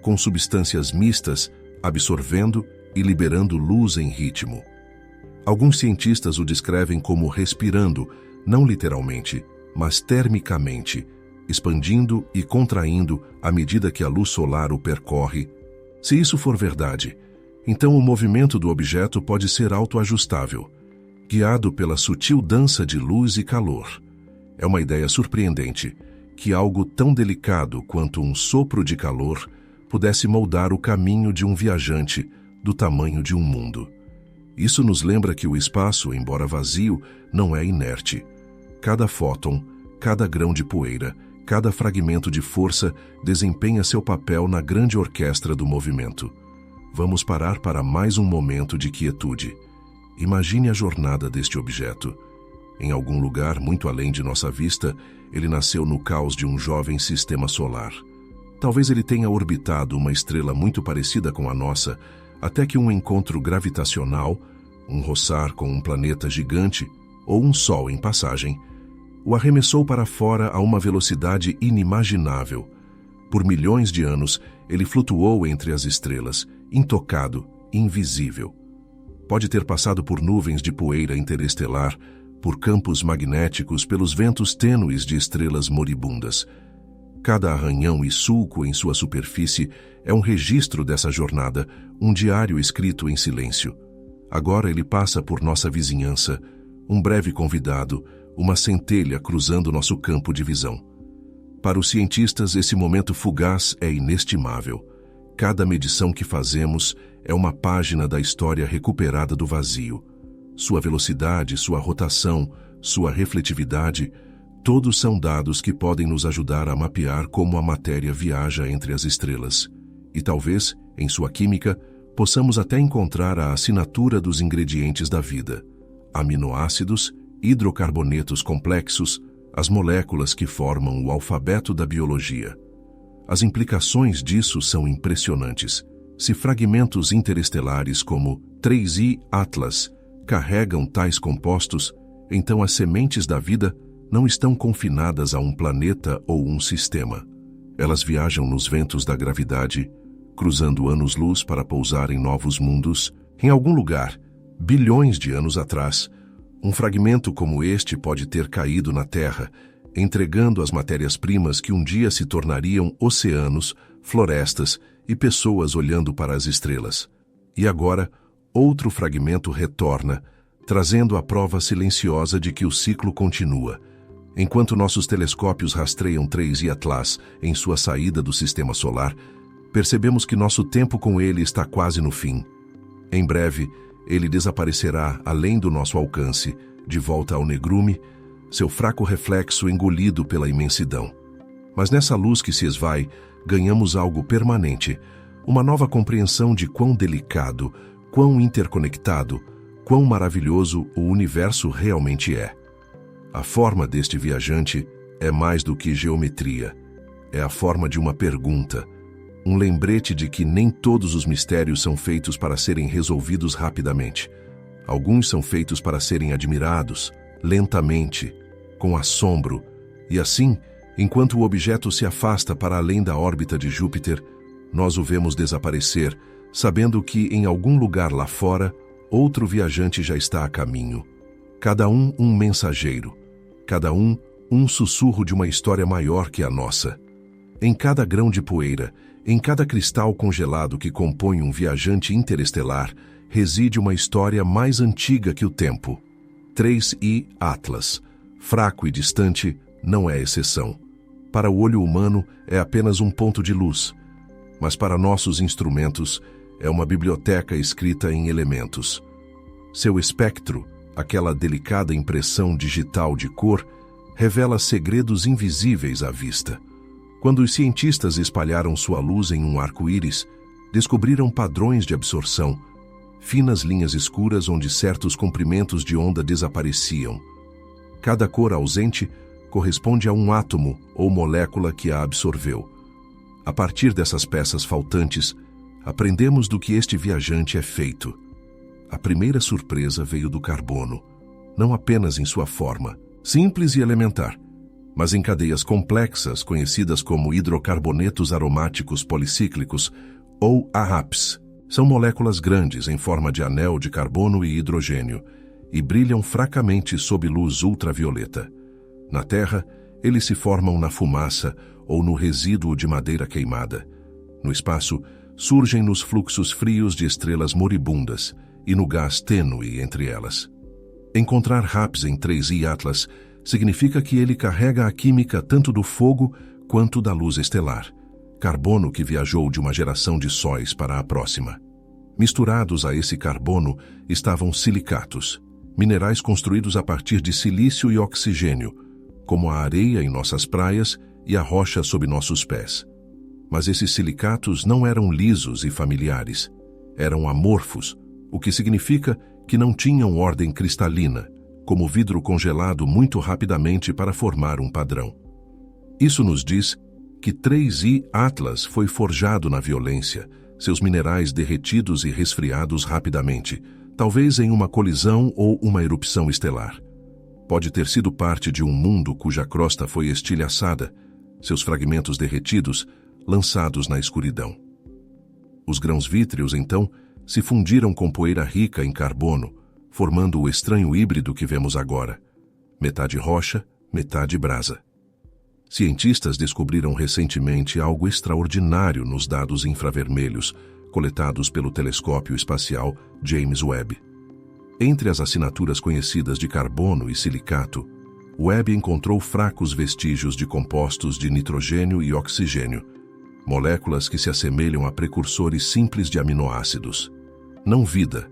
Speaker 1: com substâncias mistas, absorvendo e liberando luz em ritmo. Alguns cientistas o descrevem como respirando, não literalmente, mas termicamente, expandindo e contraindo à medida que a luz solar o percorre. Se isso for verdade, então o movimento do objeto pode ser autoajustável, guiado pela sutil dança de luz e calor. É uma ideia surpreendente que algo tão delicado quanto um sopro de calor pudesse moldar o caminho de um viajante do tamanho de um mundo. Isso nos lembra que o espaço, embora vazio, não é inerte. Cada fóton, cada grão de poeira, cada fragmento de força desempenha seu papel na grande orquestra do movimento. Vamos parar para mais um momento de quietude. Imagine a jornada deste objeto. Em algum lugar muito além de nossa vista, ele nasceu no caos de um jovem sistema solar. Talvez ele tenha orbitado uma estrela muito parecida com a nossa, até que um encontro gravitacional, um roçar com um planeta gigante ou um sol em passagem, o arremessou para fora a uma velocidade inimaginável. Por milhões de anos, ele flutuou entre as estrelas, intocado, invisível. Pode ter passado por nuvens de poeira interestelar, por campos magnéticos, pelos ventos tênues de estrelas moribundas. Cada arranhão e sulco em sua superfície é um registro dessa jornada, um diário escrito em silêncio. Agora ele passa por nossa vizinhança, um breve convidado, uma centelha cruzando nosso campo de visão. Para os cientistas, esse momento fugaz é inestimável. Cada medição que fazemos é uma página da história recuperada do vazio. Sua velocidade, sua rotação, sua refletividade, todos são dados que podem nos ajudar a mapear como a matéria viaja entre as estrelas. E talvez, em sua química, possamos até encontrar a assinatura dos ingredientes da vida: aminoácidos, hidrocarbonetos complexos, as moléculas que formam o alfabeto da biologia. As implicações disso são impressionantes. Se fragmentos interestelares como 3I Atlas carregam tais compostos, então as sementes da vida não estão confinadas a um planeta ou um sistema. Elas viajam nos ventos da gravidade, cruzando anos-luz para pousar em novos mundos. Em algum lugar, bilhões de anos atrás, um fragmento como este pode ter caído na Terra, entregando as matérias-primas que um dia se tornariam oceanos, florestas e pessoas olhando para as estrelas. E agora, outro fragmento retorna, trazendo a prova silenciosa de que o ciclo continua. Enquanto nossos telescópios rastreiam 3I Atlas em sua saída do sistema solar, percebemos que nosso tempo com ele está quase no fim. Em breve, ele desaparecerá além do nosso alcance, de volta ao negrume, seu fraco reflexo engolido pela imensidão. Mas nessa luz que se esvai, ganhamos algo permanente, uma nova compreensão de quão delicado, quão interconectado, quão maravilhoso o universo realmente é. A forma deste viajante é mais do que geometria. É a forma de uma pergunta, um lembrete de que nem todos os mistérios são feitos para serem resolvidos rapidamente. Alguns são feitos para serem admirados, lentamente, com assombro, e assim, enquanto o objeto se afasta para além da órbita de Júpiter, nós o vemos desaparecer, sabendo que em algum lugar lá fora, outro viajante já está a caminho. Cada um mensageiro, cada um sussurro de uma história maior que a nossa. Em cada grão de poeira, em cada cristal congelado que compõe um viajante interestelar, reside uma história mais antiga que o tempo. 3I Atlas, fraco e distante, não é exceção. Para o olho humano é apenas um ponto de luz, mas para nossos instrumentos é uma biblioteca escrita em elementos. Seu espectro, aquela delicada impressão digital de cor, revela segredos invisíveis à vista. Quando os cientistas espalharam sua luz em um arco-íris, descobriram padrões de absorção, finas linhas escuras onde certos comprimentos de onda desapareciam. Cada cor ausente corresponde a um átomo ou molécula que a absorveu. A partir dessas peças faltantes, aprendemos do que este viajante é feito. A primeira surpresa veio do carbono, não apenas em sua forma, simples e elementar, mas em cadeias complexas conhecidas como hidrocarbonetos aromáticos policíclicos, ou AHAPs. São moléculas grandes em forma de anel de carbono e hidrogênio e brilham fracamente sob luz ultravioleta. Na Terra, eles se formam na fumaça ou no resíduo de madeira queimada. No espaço, surgem nos fluxos frios de estrelas moribundas e no gás tênue entre elas. Encontrar HAPs em 3I Atlas significa que ele carrega a química tanto do fogo quanto da luz estelar, carbono que viajou de uma geração de sóis para a próxima. Misturados a esse carbono estavam silicatos, minerais construídos a partir de silício e oxigênio, como a areia em nossas praias e a rocha sob nossos pés. Mas esses silicatos não eram lisos e familiares, eram amorfos, o que significa que não tinham ordem cristalina, como vidro congelado muito rapidamente para formar um padrão. Isso nos diz que 3I Atlas foi forjado na violência, seus minerais derretidos e resfriados rapidamente, talvez em uma colisão ou uma erupção estelar. Pode ter sido parte de um mundo cuja crosta foi estilhaçada, seus fragmentos derretidos, lançados na escuridão. Os grãos vítreos, então, se fundiram com poeira rica em carbono, formando o estranho híbrido que vemos agora, metade rocha, metade brasa. Cientistas descobriram recentemente algo extraordinário nos dados infravermelhos coletados pelo telescópio espacial James Webb. Entre as assinaturas conhecidas de carbono e silicato, Webb encontrou fracos vestígios de compostos de nitrogênio e oxigênio, moléculas que se assemelham a precursores simples de aminoácidos. Não vida,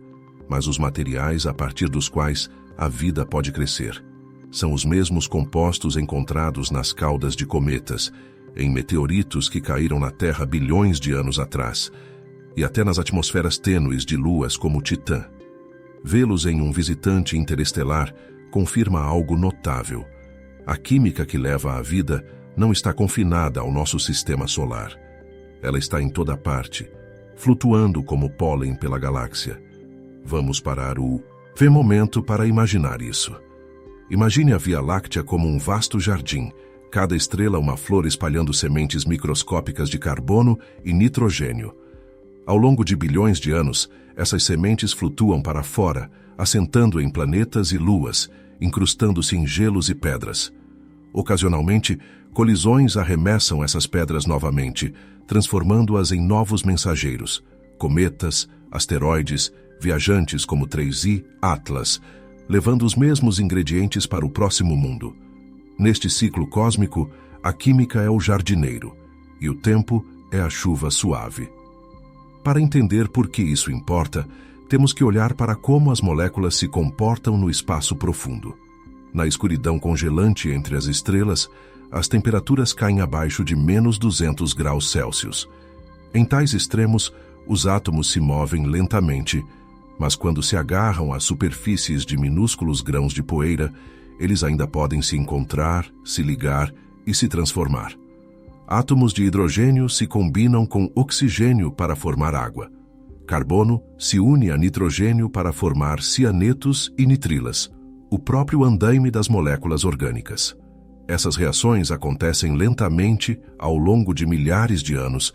Speaker 1: mas os materiais a partir dos quais a vida pode crescer. São os mesmos compostos encontrados nas caudas de cometas, em meteoritos que caíram na Terra bilhões de anos atrás, e até nas atmosferas tênues de luas como Titã. Vê-los em um visitante interestelar confirma algo notável. A química que leva à vida não está confinada ao nosso sistema solar. Ela está em toda parte, flutuando como pólen pela galáxia. Vamos parar o momento para imaginar isso. Imagine a Via Láctea como um vasto jardim, cada estrela uma flor espalhando sementes microscópicas de carbono e nitrogênio. Ao longo de bilhões de anos, essas sementes flutuam para fora, assentando em planetas e luas, incrustando-se em gelos e pedras. Ocasionalmente, colisões arremessam essas pedras novamente, transformando-as em novos mensageiros, cometas, asteroides, viajantes como 3I Atlas, levando os mesmos ingredientes para o próximo mundo. Neste ciclo cósmico, a química é o jardineiro, e o tempo é a chuva suave. Para entender por que isso importa, temos que olhar para como as moléculas se comportam no espaço profundo. Na escuridão congelante entre as estrelas, as temperaturas caem abaixo de menos 200 graus Celsius. Em tais extremos, os átomos se movem lentamente, mas quando se agarram às superfícies de minúsculos grãos de poeira, eles ainda podem se encontrar, se ligar e se transformar. Átomos de hidrogênio se combinam com oxigênio para formar água. Carbono se une a nitrogênio para formar cianetos e nitrilas, o próprio andaime das moléculas orgânicas. Essas reações acontecem lentamente ao longo de milhares de anos,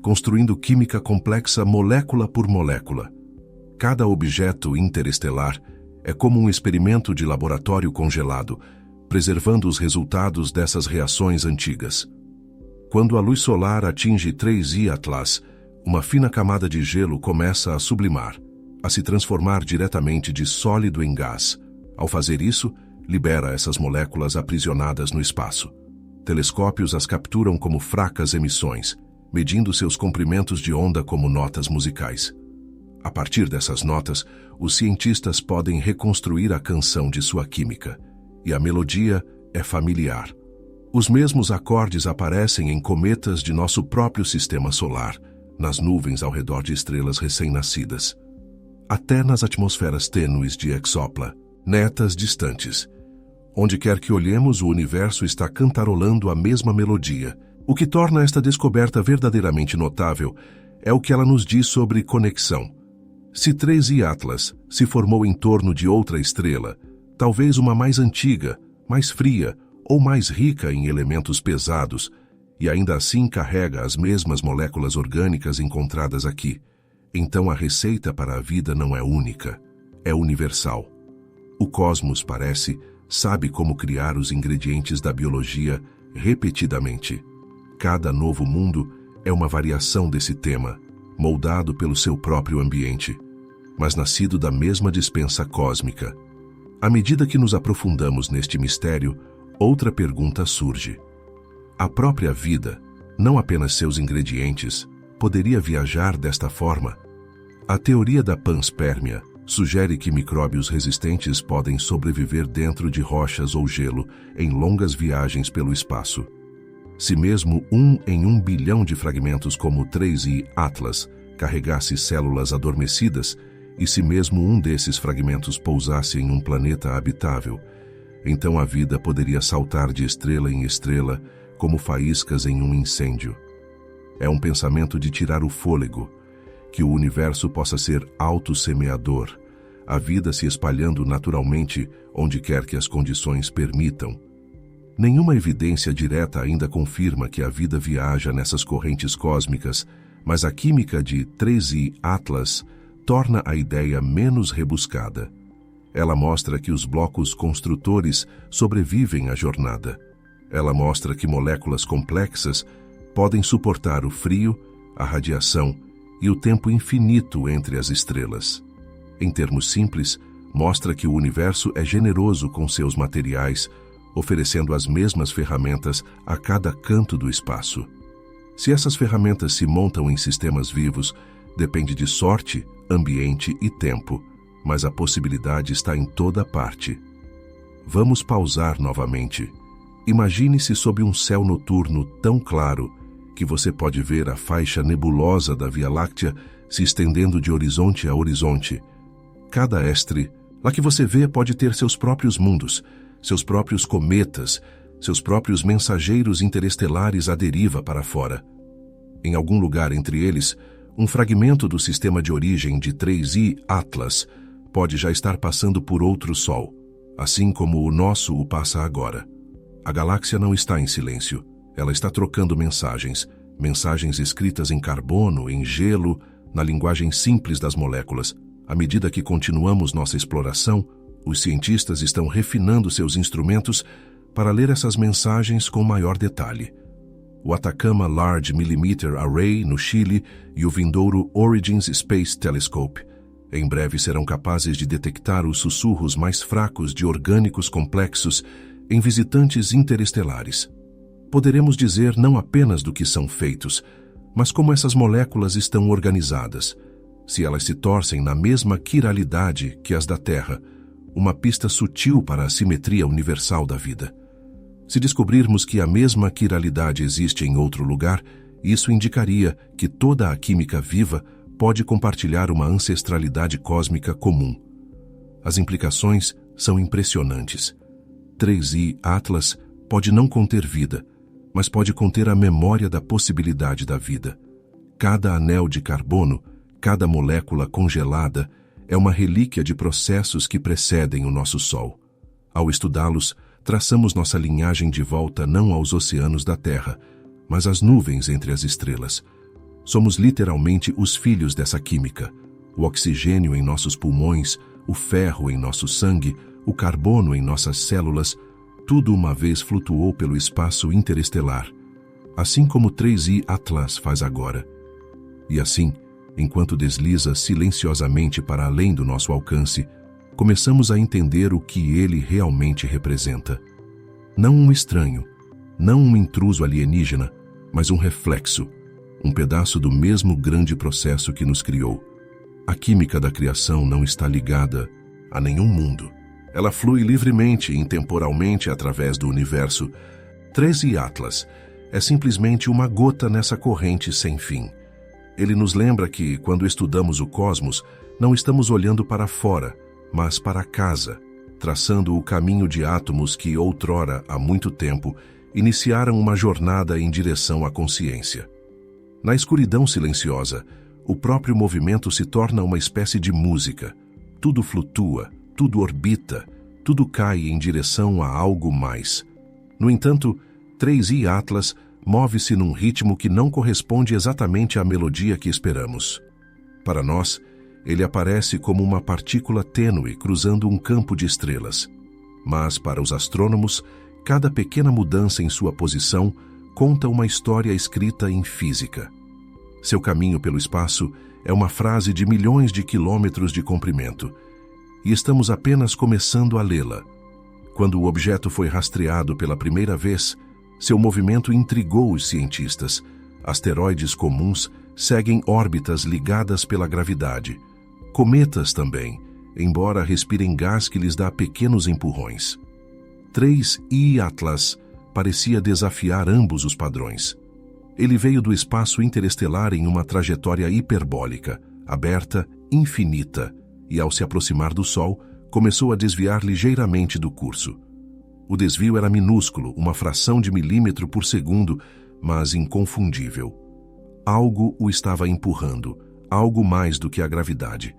Speaker 1: construindo química complexa molécula por molécula. Cada objeto interestelar é como um experimento de laboratório congelado, preservando os resultados dessas reações antigas. Quando a luz solar atinge 3I Atlas, uma fina camada de gelo começa a sublimar, a se transformar diretamente de sólido em gás. Ao fazer isso, libera essas moléculas aprisionadas no espaço. Telescópios as capturam como fracas emissões, medindo seus comprimentos de onda como notas musicais. A partir dessas notas, os cientistas podem reconstruir a canção de sua química, e a melodia é familiar. Os mesmos acordes aparecem em cometas de nosso próprio sistema solar, nas nuvens ao redor de estrelas recém-nascidas. Até nas atmosferas tênues de Exopla, netas distantes. Onde quer que olhemos, o universo está cantarolando a mesma melodia. O que torna esta descoberta verdadeiramente notável é o que ela nos diz sobre conexão. Se 3I Atlas se formou em torno de outra estrela, talvez uma mais antiga, mais fria ou mais rica em elementos pesados, e ainda assim carrega as mesmas moléculas orgânicas encontradas aqui, então a receita para a vida não é única, é universal. O cosmos sabe como criar os ingredientes da biologia repetidamente. Cada novo mundo é uma variação desse tema, moldado pelo seu próprio ambiente, mas nascido da mesma dispensa cósmica. À medida que nos aprofundamos neste mistério, outra pergunta surge. A própria vida, não apenas seus ingredientes, poderia viajar desta forma? A teoria da panspermia sugere que micróbios resistentes podem sobreviver dentro de rochas ou gelo em longas viagens pelo espaço. Se mesmo 1 em 1 bilhão de fragmentos como 3I Atlas carregasse células adormecidas, e se mesmo um desses fragmentos pousasse em um planeta habitável, então a vida poderia saltar de estrela em estrela como faíscas em um incêndio. É um pensamento de tirar o fôlego, que o universo possa ser autossemeador, a vida se espalhando naturalmente onde quer que as condições permitam. Nenhuma evidência direta ainda confirma que a vida viaja nessas correntes cósmicas, mas a química de 3I Atlas torna a ideia menos rebuscada. Ela mostra que os blocos construtores sobrevivem à jornada. Ela mostra que moléculas complexas podem suportar o frio, a radiação e o tempo infinito entre as estrelas. Em termos simples, mostra que o universo é generoso com seus materiais, oferecendo as mesmas ferramentas a cada canto do espaço. Se essas ferramentas se montam em sistemas vivos, depende de sorte, ambiente e tempo, mas a possibilidade está em toda parte. Vamos pausar novamente. Imagine-se sob um céu noturno tão claro que você pode ver a faixa nebulosa da Via Láctea se estendendo de horizonte a horizonte. Cada estre, lá que você vê, pode ter seus próprios mundos, seus próprios cometas, seus próprios mensageiros interestelares à deriva para fora. Em algum lugar entre eles, um fragmento do sistema de origem de 3I Atlas pode já estar passando por outro Sol, assim como o nosso o passa agora. A galáxia não está em silêncio. Ela está trocando mensagens escritas em carbono, em gelo, na linguagem simples das moléculas. À medida que continuamos nossa exploração, os cientistas estão refinando seus instrumentos para ler essas mensagens com maior detalhe. O Atacama Large Millimeter Array, no Chile, e o vindouro Origins Space Telescope, em breve serão capazes de detectar os sussurros mais fracos de orgânicos complexos em visitantes interestelares. Poderemos dizer não apenas do que são feitos, mas como essas moléculas estão organizadas, se elas se torcem na mesma quiralidade que as da Terra, uma pista sutil para a simetria universal da vida. Se descobrirmos que a mesma quiralidade existe em outro lugar, isso indicaria que toda a química viva pode compartilhar uma ancestralidade cósmica comum. As implicações são impressionantes. 3I Atlas pode não conter vida, mas pode conter a memória da possibilidade da vida. Cada anel de carbono, cada molécula congelada, é uma relíquia de processos que precedem o nosso Sol. Ao estudá-los, traçamos nossa linhagem de volta não aos oceanos da Terra, mas às nuvens entre as estrelas. Somos literalmente os filhos dessa química. O oxigênio em nossos pulmões, o ferro em nosso sangue, o carbono em nossas células, tudo uma vez flutuou pelo espaço interestelar, assim como 3I Atlas faz agora. E assim, enquanto desliza silenciosamente para além do nosso alcance, começamos a entender o que ele realmente representa. Não um estranho, não um intruso alienígena, mas um reflexo, um pedaço do mesmo grande processo que nos criou. A química da criação não está ligada a nenhum mundo. Ela flui livremente e intemporalmente através do universo. 3I Atlas é simplesmente uma gota nessa corrente sem fim. Ele nos lembra que, quando estudamos o cosmos, não estamos olhando para fora, mas para casa, traçando o caminho de átomos que, outrora, há muito tempo, iniciaram uma jornada em direção à consciência. Na escuridão silenciosa, o próprio movimento se torna uma espécie de música. Tudo flutua, tudo orbita, tudo cai em direção a algo mais. No entanto, 3I Atlas move-se num ritmo que não corresponde exatamente à melodia que esperamos. Para nós, ele aparece como uma partícula tênue cruzando um campo de estrelas. Mas, para os astrônomos, cada pequena mudança em sua posição conta uma história escrita em física. Seu caminho pelo espaço é uma frase de milhões de quilômetros de comprimento, e estamos apenas começando a lê-la. Quando o objeto foi rastreado pela primeira vez, seu movimento intrigou os cientistas. Asteroides comuns seguem órbitas ligadas pela gravidade. Cometas também, embora respirem gás que lhes dá pequenos empurrões. 3I Atlas parecia desafiar ambos os padrões. Ele veio do espaço interestelar em uma trajetória hiperbólica, aberta, infinita, e ao se aproximar do Sol, começou a desviar ligeiramente do curso. O desvio era minúsculo, uma fração de milímetro por segundo, mas inconfundível. Algo o estava empurrando, algo mais do que a gravidade.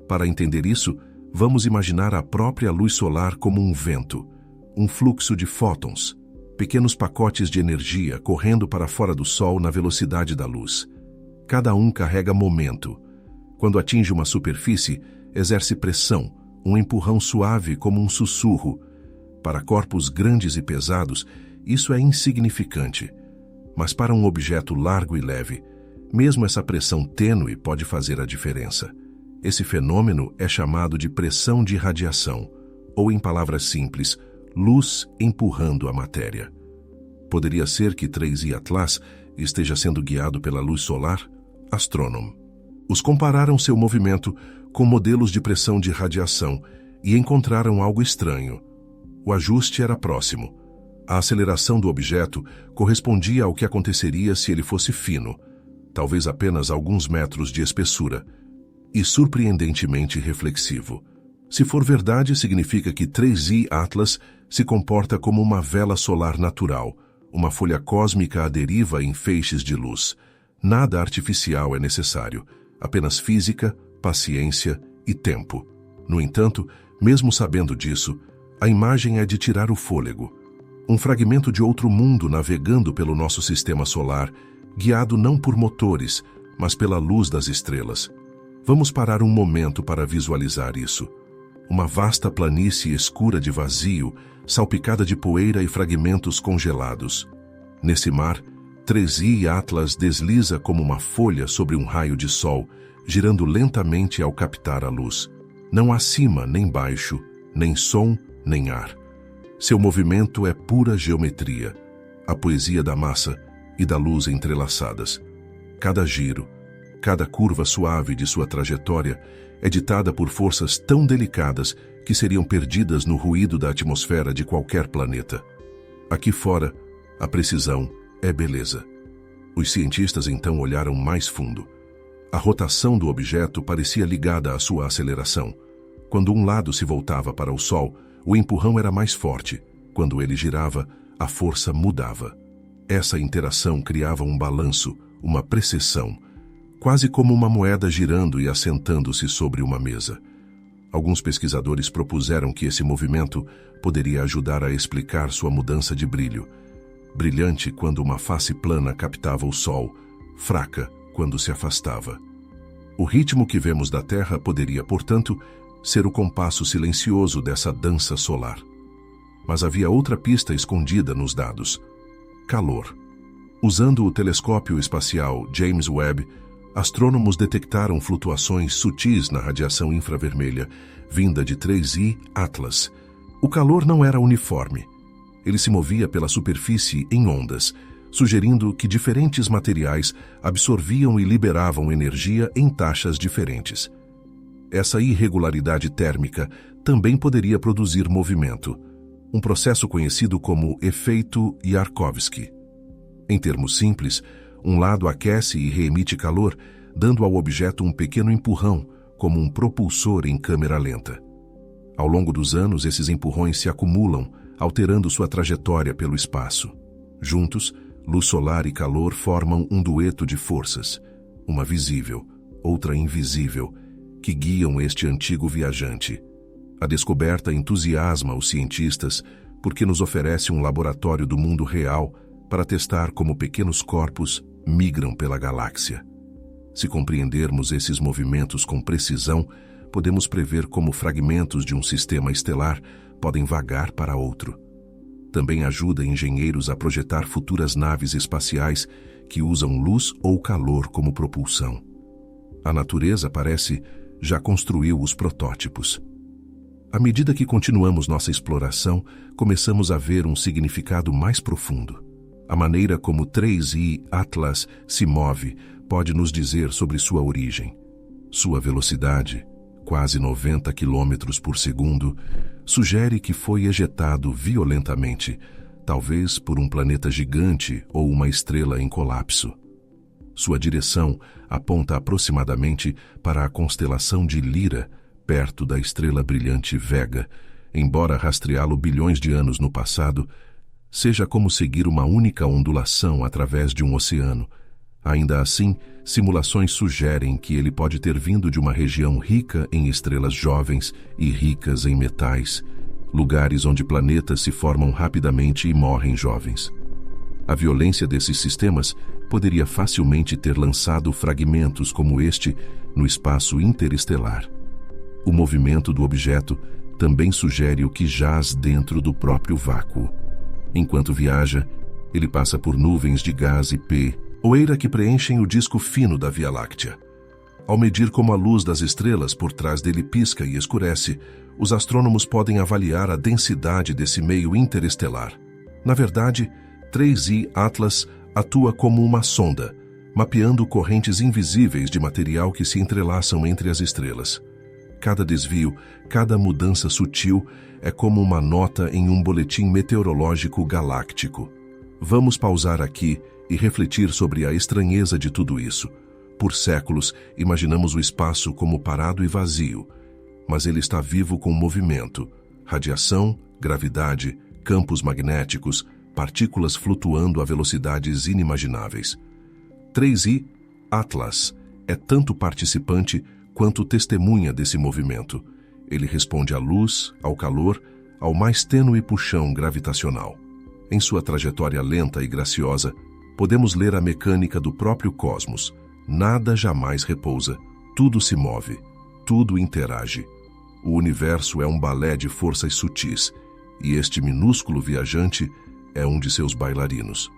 Speaker 1: Para entender isso, vamos imaginar a própria luz solar como um vento, um fluxo de fótons, pequenos pacotes de energia correndo para fora do Sol na velocidade da luz. Cada um carrega momento. Quando atinge uma superfície, exerce pressão, um empurrão suave como um sussurro. Para corpos grandes e pesados, isso é insignificante. Mas para um objeto largo e leve, mesmo essa pressão tênue pode fazer a diferença. Esse fenômeno é chamado de pressão de radiação, ou em palavras simples, luz empurrando a matéria. Poderia ser que 3I Atlas esteja sendo guiado pela luz solar? Astrônomo. Os compararam seu movimento com modelos de pressão de radiação e encontraram algo estranho. O ajuste era próximo. A aceleração do objeto correspondia ao que aconteceria se ele fosse fino, talvez apenas alguns metros de espessura, e surpreendentemente reflexivo. Se for verdade, significa que 3I Atlas se comporta como uma vela solar natural, uma folha cósmica à deriva em feixes de luz. Nada artificial é necessário, apenas física, paciência e tempo. No entanto, mesmo sabendo disso, a imagem é de tirar o fôlego. Um fragmento de outro mundo navegando pelo nosso sistema solar, guiado não por motores, mas pela luz das estrelas. Vamos parar um momento para visualizar isso. Uma vasta planície escura de vazio, salpicada de poeira e fragmentos congelados. Nesse mar, 3I Atlas desliza como uma folha sobre um raio de sol, girando lentamente ao captar a luz. Não há cima nem baixo, nem som, nem ar. Seu movimento é pura geometria, a poesia da massa e da luz entrelaçadas. Cada giro, cada curva suave de sua trajetória é ditada por forças tão delicadas que seriam perdidas no ruído da atmosfera de qualquer planeta. Aqui fora, a precisão é beleza. Os cientistas então olharam mais fundo. A rotação do objeto parecia ligada à sua aceleração. Quando um lado se voltava para o Sol, o empurrão era mais forte. Quando ele girava, a força mudava. Essa interação criava um balanço, uma precessão, quase como uma moeda girando e assentando-se sobre uma mesa. Alguns pesquisadores propuseram que esse movimento poderia ajudar a explicar sua mudança de brilho. Brilhante quando uma face plana captava o Sol, fraca quando se afastava. O ritmo que vemos da Terra poderia, portanto, ser o compasso silencioso dessa dança solar. Mas havia outra pista escondida nos dados: calor. Usando o telescópio espacial James Webb, astrônomos detectaram flutuações sutis na radiação infravermelha, vinda de 3I Atlas. O calor não era uniforme. Ele se movia pela superfície em ondas, sugerindo que diferentes materiais absorviam e liberavam energia em taxas diferentes. Essa irregularidade térmica também poderia produzir movimento, um processo conhecido como efeito Yarkovsky. Em termos simples, um lado aquece e reemite calor, dando ao objeto um pequeno empurrão, como um propulsor em câmera lenta. Ao longo dos anos, esses empurrões se acumulam, alterando sua trajetória pelo espaço. Juntos, luz solar e calor formam um dueto de forças, uma visível, outra invisível, que guiam este antigo viajante. A descoberta entusiasma os cientistas porque nos oferece um laboratório do mundo real para testar como pequenos corpos migram pela galáxia. Se compreendermos esses movimentos com precisão, podemos prever como fragmentos de um sistema estelar podem vagar para outro. Também ajuda engenheiros a projetar futuras naves espaciais que usam luz ou calor como propulsão. A natureza parece já construiu os protótipos. À medida que continuamos nossa exploração, começamos a ver um significado mais profundo. A maneira como 3I Atlas se move pode nos dizer sobre sua origem. Sua velocidade, quase 90 km por segundo, sugere que foi ejetado violentamente, talvez por um planeta gigante ou uma estrela em colapso. Sua direção aponta aproximadamente para a constelação de Lira, perto da estrela brilhante Vega, embora rastreá-lo bilhões de anos no passado seja como seguir uma única ondulação através de um oceano. Ainda assim, simulações sugerem que ele pode ter vindo de uma região rica em estrelas jovens e ricas em metais, lugares onde planetas se formam rapidamente e morrem jovens. A violência desses sistemas poderia facilmente ter lançado fragmentos como este no espaço interestelar. O movimento do objeto também sugere o que jaz dentro do próprio vácuo. Enquanto viaja, ele passa por nuvens de gás e poeira que preenchem o disco fino da Via Láctea. Ao medir como a luz das estrelas por trás dele pisca e escurece, os astrônomos podem avaliar a densidade desse meio interestelar. Na verdade, 3I Atlas atua como uma sonda, mapeando correntes invisíveis de material que se entrelaçam entre as estrelas. Cada desvio, cada mudança sutil é como uma nota em um boletim meteorológico galáctico. Vamos pausar aqui e refletir sobre a estranheza de tudo isso. Por séculos, imaginamos o espaço como parado e vazio, mas ele está vivo com movimento, radiação, gravidade, campos magnéticos, partículas flutuando a velocidades inimagináveis. 3I Atlas é tanto participante quanto testemunha desse movimento. Ele responde à luz, ao calor, ao mais tênue puxão gravitacional. Em sua trajetória lenta e graciosa, podemos ler a mecânica do próprio cosmos. Nada jamais repousa, tudo se move, tudo interage. O universo é um balé de forças sutis, e este minúsculo viajante é um de seus bailarinos.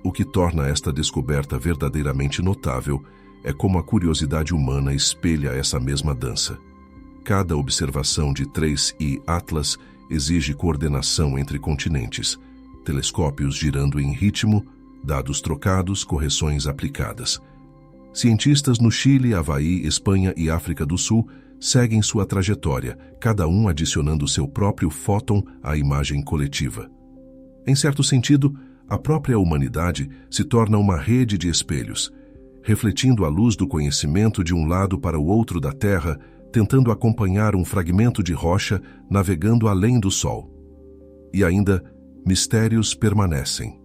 Speaker 1: O que torna esta descoberta verdadeiramente notável é como a curiosidade humana espelha essa mesma dança. Cada observação de 3I Atlas exige coordenação entre continentes, telescópios girando em ritmo, dados trocados, correções aplicadas. Cientistas no Chile, Havaí, Espanha e África do Sul seguem sua trajetória, cada um adicionando seu próprio fóton à imagem coletiva. Em certo sentido, a própria humanidade se torna uma rede de espelhos, refletindo a luz do conhecimento de um lado para o outro da Terra, tentando acompanhar um fragmento de rocha navegando além do Sol. E ainda, mistérios permanecem.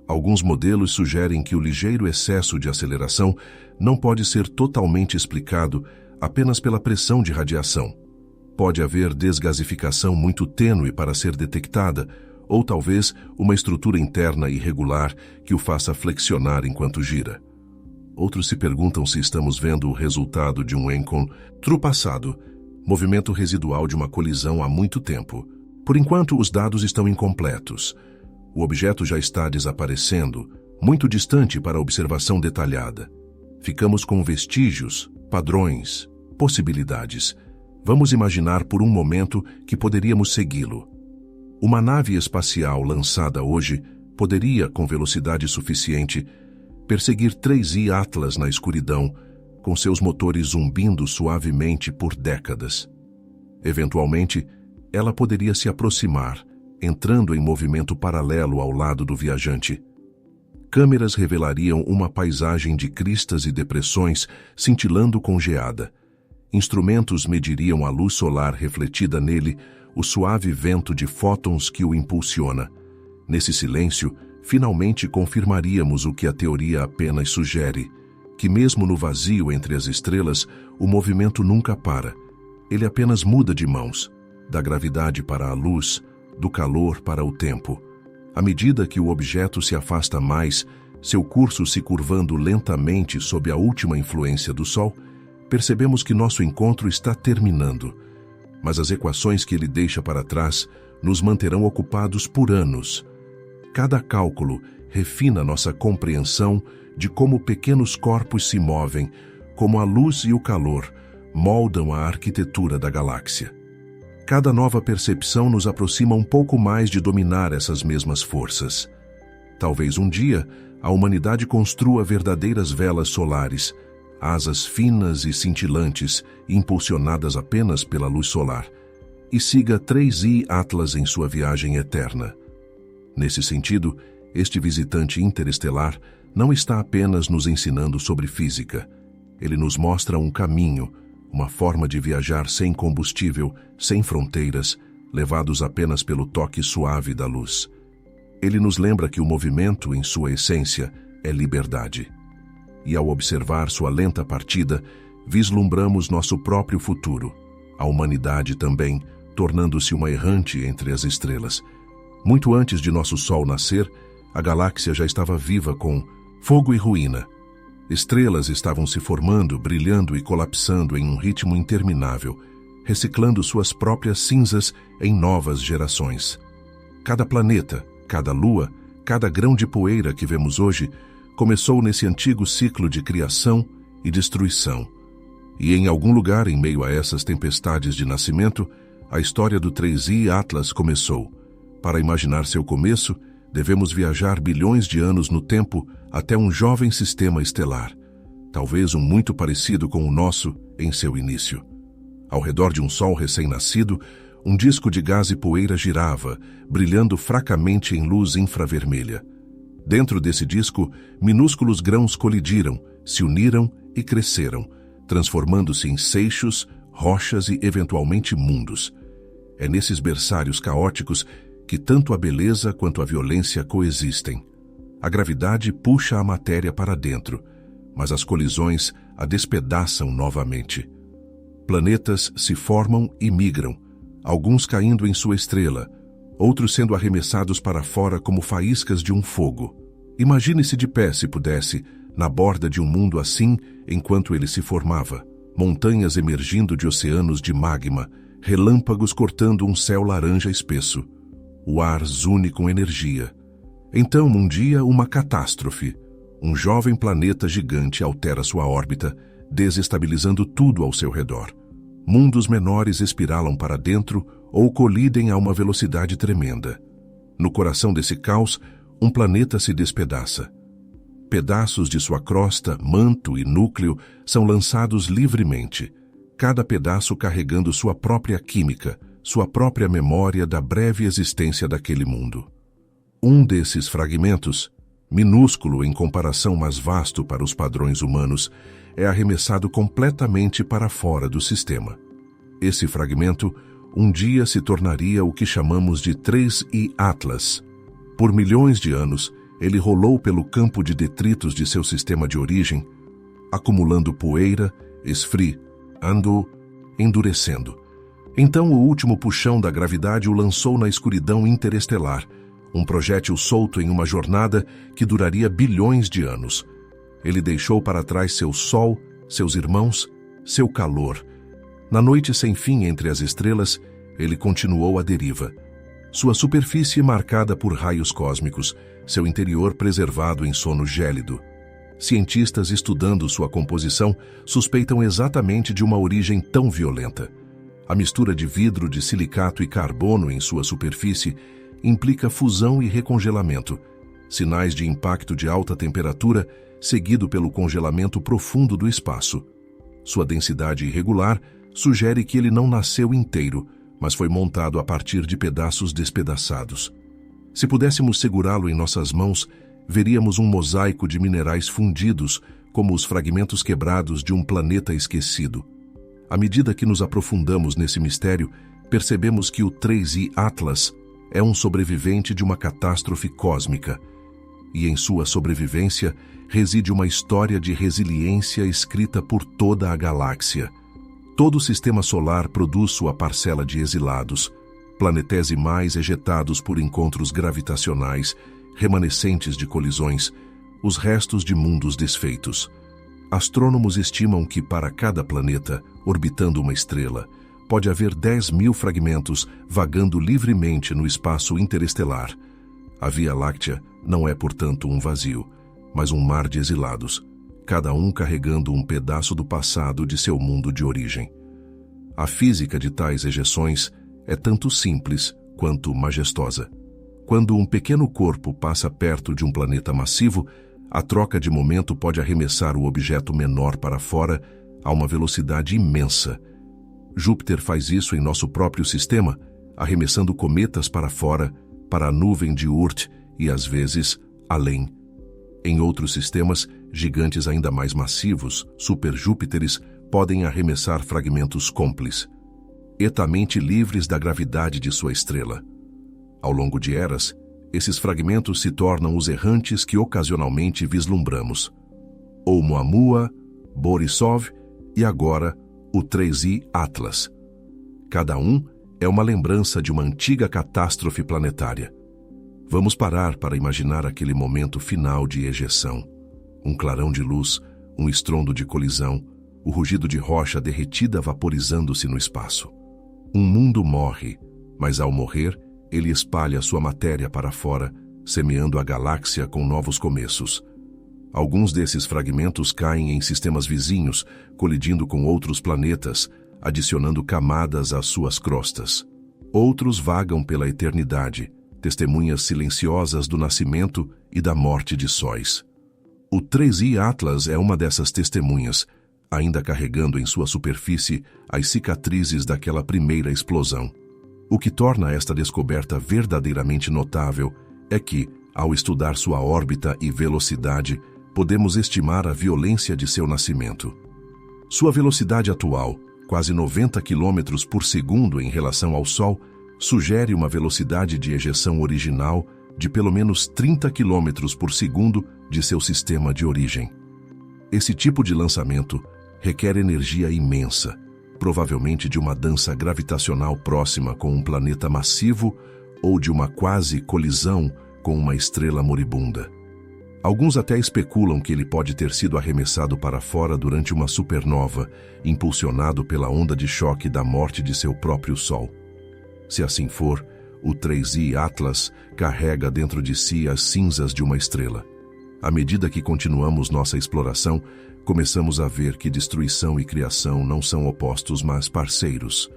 Speaker 1: Alguns modelos sugerem que o ligeiro excesso de aceleração não pode ser totalmente explicado apenas pela pressão de radiação. Pode haver desgasificação muito tênue para ser detectada, ou talvez uma estrutura interna irregular que o faça flexionar enquanto gira. Outros se perguntam se estamos vendo o resultado de um encontro passado, movimento residual de uma colisão há muito tempo. Por enquanto, os dados estão incompletos. O objeto já está desaparecendo, muito distante para observação detalhada. Ficamos com vestígios, padrões, possibilidades. Vamos imaginar por um momento que poderíamos segui-lo. Uma nave espacial lançada hoje poderia, com velocidade suficiente, perseguir 3I Atlas na escuridão, com seus motores zumbindo suavemente por décadas. Eventualmente, ela poderia se aproximar, entrando em movimento paralelo ao lado do viajante. Câmeras revelariam uma paisagem de cristas e depressões cintilando com geada. Instrumentos mediriam a luz solar refletida nele, o suave vento de fótons que o impulsiona. Nesse silêncio, finalmente confirmaríamos o que a teoria apenas sugere, que mesmo no vazio entre as estrelas, o movimento nunca para. Ele apenas muda de mãos, da gravidade para a luz, do calor para o tempo. À medida que o objeto se afasta mais, seu curso se curvando lentamente sob a última influência do Sol, percebemos que nosso encontro está terminando. Mas as equações que ele deixa para trás nos manterão ocupados por anos. Cada cálculo refina nossa compreensão de como pequenos corpos se movem, como a luz e o calor moldam a arquitetura da galáxia. Cada nova percepção nos aproxima um pouco mais de dominar essas mesmas forças. Talvez um dia a humanidade construa verdadeiras velas solares, asas finas e cintilantes, impulsionadas apenas pela luz solar, e siga 3I Atlas em sua viagem eterna. Nesse sentido, este visitante interestelar não está apenas nos ensinando sobre física. Ele nos mostra um caminho, uma forma de viajar sem combustível, sem fronteiras, levados apenas pelo toque suave da luz. Ele nos lembra que o movimento, em sua essência, é liberdade. E ao observar sua lenta partida, vislumbramos nosso próprio futuro, a humanidade também, tornando-se uma errante entre as estrelas. Muito antes de nosso Sol nascer, a galáxia já estava viva com fogo e ruína. Estrelas estavam se formando, brilhando e colapsando em um ritmo interminável, reciclando suas próprias cinzas em novas gerações. Cada planeta, cada lua, cada grão de poeira que vemos hoje começou nesse antigo ciclo de criação e destruição. E em algum lugar, em meio a essas tempestades de nascimento, a história do 3I Atlas começou. Para imaginar seu começo, devemos viajar bilhões de anos no tempo até um jovem sistema estelar, talvez um muito parecido com o nosso em seu início. Ao redor de um Sol recém-nascido, um disco de gás e poeira girava, brilhando fracamente em luz infravermelha. Dentro desse disco, minúsculos grãos colidiram, se uniram e cresceram, transformando-se em seixos, rochas e, eventualmente, mundos. É nesses berçários caóticos que tanto a beleza quanto a violência coexistem. A gravidade puxa a matéria para dentro, mas as colisões a despedaçam novamente. Planetas se formam e migram, alguns caindo em sua estrela, outros sendo arremessados para fora como faíscas de um fogo. Imagine-se de pé, se pudesse, na borda de um mundo assim enquanto ele se formava. Montanhas emergindo de oceanos de magma, relâmpagos cortando um céu laranja espesso. O ar zune com energia. Então, um dia, uma catástrofe. Um jovem planeta gigante altera sua órbita, desestabilizando tudo ao seu redor. Mundos menores espiralam para dentro ou colidem a uma velocidade tremenda. No coração desse caos, um planeta se despedaça. Pedaços de sua crosta, manto e núcleo são lançados livremente, cada pedaço carregando sua própria química, sua própria memória da breve existência daquele mundo. Um desses fragmentos, minúsculo em comparação mas vasto para os padrões humanos, é arremessado completamente para fora do sistema. Esse fragmento um dia se tornaria o que chamamos de 3I Atlas. Por milhões de anos, ele rolou pelo campo de detritos de seu sistema de origem, acumulando poeira, esfriando, endurecendo. Então o último puxão da gravidade o lançou na escuridão interestelar, um projétil solto em uma jornada que duraria bilhões de anos. Ele deixou para trás seu sol, seus irmãos, seu calor. Na noite sem fim entre as estrelas, ele continuou a deriva. Sua superfície marcada por raios cósmicos, seu interior preservado em sono gélido. Cientistas estudando sua composição suspeitam exatamente de uma origem tão violenta. A mistura de vidro, de silicato e carbono em sua superfície implica fusão e recongelamento, sinais de impacto de alta temperatura seguido pelo congelamento profundo do espaço. Sua densidade irregular sugere que ele não nasceu inteiro, mas foi montado a partir de pedaços despedaçados. Se pudéssemos segurá-lo em nossas mãos, veríamos um mosaico de minerais fundidos, como os fragmentos quebrados de um planeta esquecido. À medida que nos aprofundamos nesse mistério, percebemos que o 3I Atlas é um sobrevivente de uma catástrofe cósmica, e em sua sobrevivência reside uma história de resiliência escrita por toda a galáxia. Todo o sistema solar produz sua parcela de exilados, planetesimais ejetados por encontros gravitacionais, remanescentes de colisões, os restos de mundos desfeitos. Astrônomos estimam que para cada planeta, orbitando uma estrela, pode haver 10.000 fragmentos vagando livremente no espaço interestelar. A Via Láctea não é, portanto, um vazio, mas um mar de exilados, cada um carregando um pedaço do passado de seu mundo de origem. A física de tais ejeções é tanto simples quanto majestosa. Quando um pequeno corpo passa perto de um planeta massivo, a troca de momento pode arremessar o objeto menor para fora a uma velocidade imensa. Júpiter faz isso em nosso próprio sistema, arremessando cometas para fora, para a nuvem de Oort e, às vezes, além. Em outros sistemas, gigantes ainda mais massivos, superjúpiteres, podem arremessar fragmentos cúmplices, etamente livres da gravidade de sua estrela. Ao longo de eras, esses fragmentos se tornam os errantes que ocasionalmente vislumbramos. Oumuamua, Borisov e agora o 3I Atlas. Cada um é uma lembrança de uma antiga catástrofe planetária. Vamos parar para imaginar aquele momento final de ejeção. Um clarão de luz, um estrondo de colisão, o rugido de rocha derretida vaporizando-se no espaço. Um mundo morre, mas ao morrer, ele espalha sua matéria para fora, semeando a galáxia com novos começos. Alguns desses fragmentos caem em sistemas vizinhos, colidindo com outros planetas, adicionando camadas às suas crostas. Outros vagam pela eternidade, testemunhas silenciosas do nascimento e da morte de sóis. O 3I Atlas é uma dessas testemunhas, ainda carregando em sua superfície as cicatrizes daquela primeira explosão. O que torna esta descoberta verdadeiramente notável é que, ao estudar sua órbita e velocidade, podemos estimar a violência de seu nascimento. Sua velocidade atual, quase 90 km por segundo em relação ao Sol, sugere uma velocidade de ejeção original de pelo menos 30 km por segundo de seu sistema de origem. Esse tipo de lançamento requer energia imensa, provavelmente de uma dança gravitacional próxima com um planeta massivo ou de uma quase colisão com uma estrela moribunda. Alguns até especulam que ele pode ter sido arremessado para fora durante uma supernova, impulsionado pela onda de choque da morte de seu próprio Sol. Se assim for, o 3I Atlas carrega dentro de si as cinzas de uma estrela. À medida que continuamos nossa exploração, começamos a ver que destruição e criação não são opostos, mas parceiros.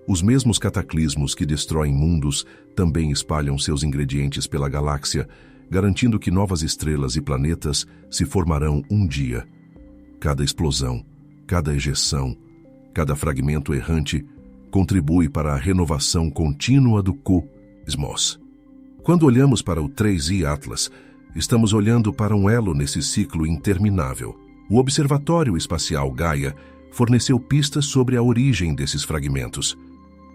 Speaker 1: Os mesmos cataclismos que destroem mundos também espalham seus ingredientes pela galáxia, garantindo que novas estrelas e planetas se formarão um dia. Cada explosão, cada ejeção, cada fragmento errante contribui para a renovação contínua do cosmos. Quando olhamos para o 3i Atlas, estamos olhando para um elo nesse ciclo interminável. O Observatório Espacial Gaia forneceu pistas sobre a origem desses fragmentos.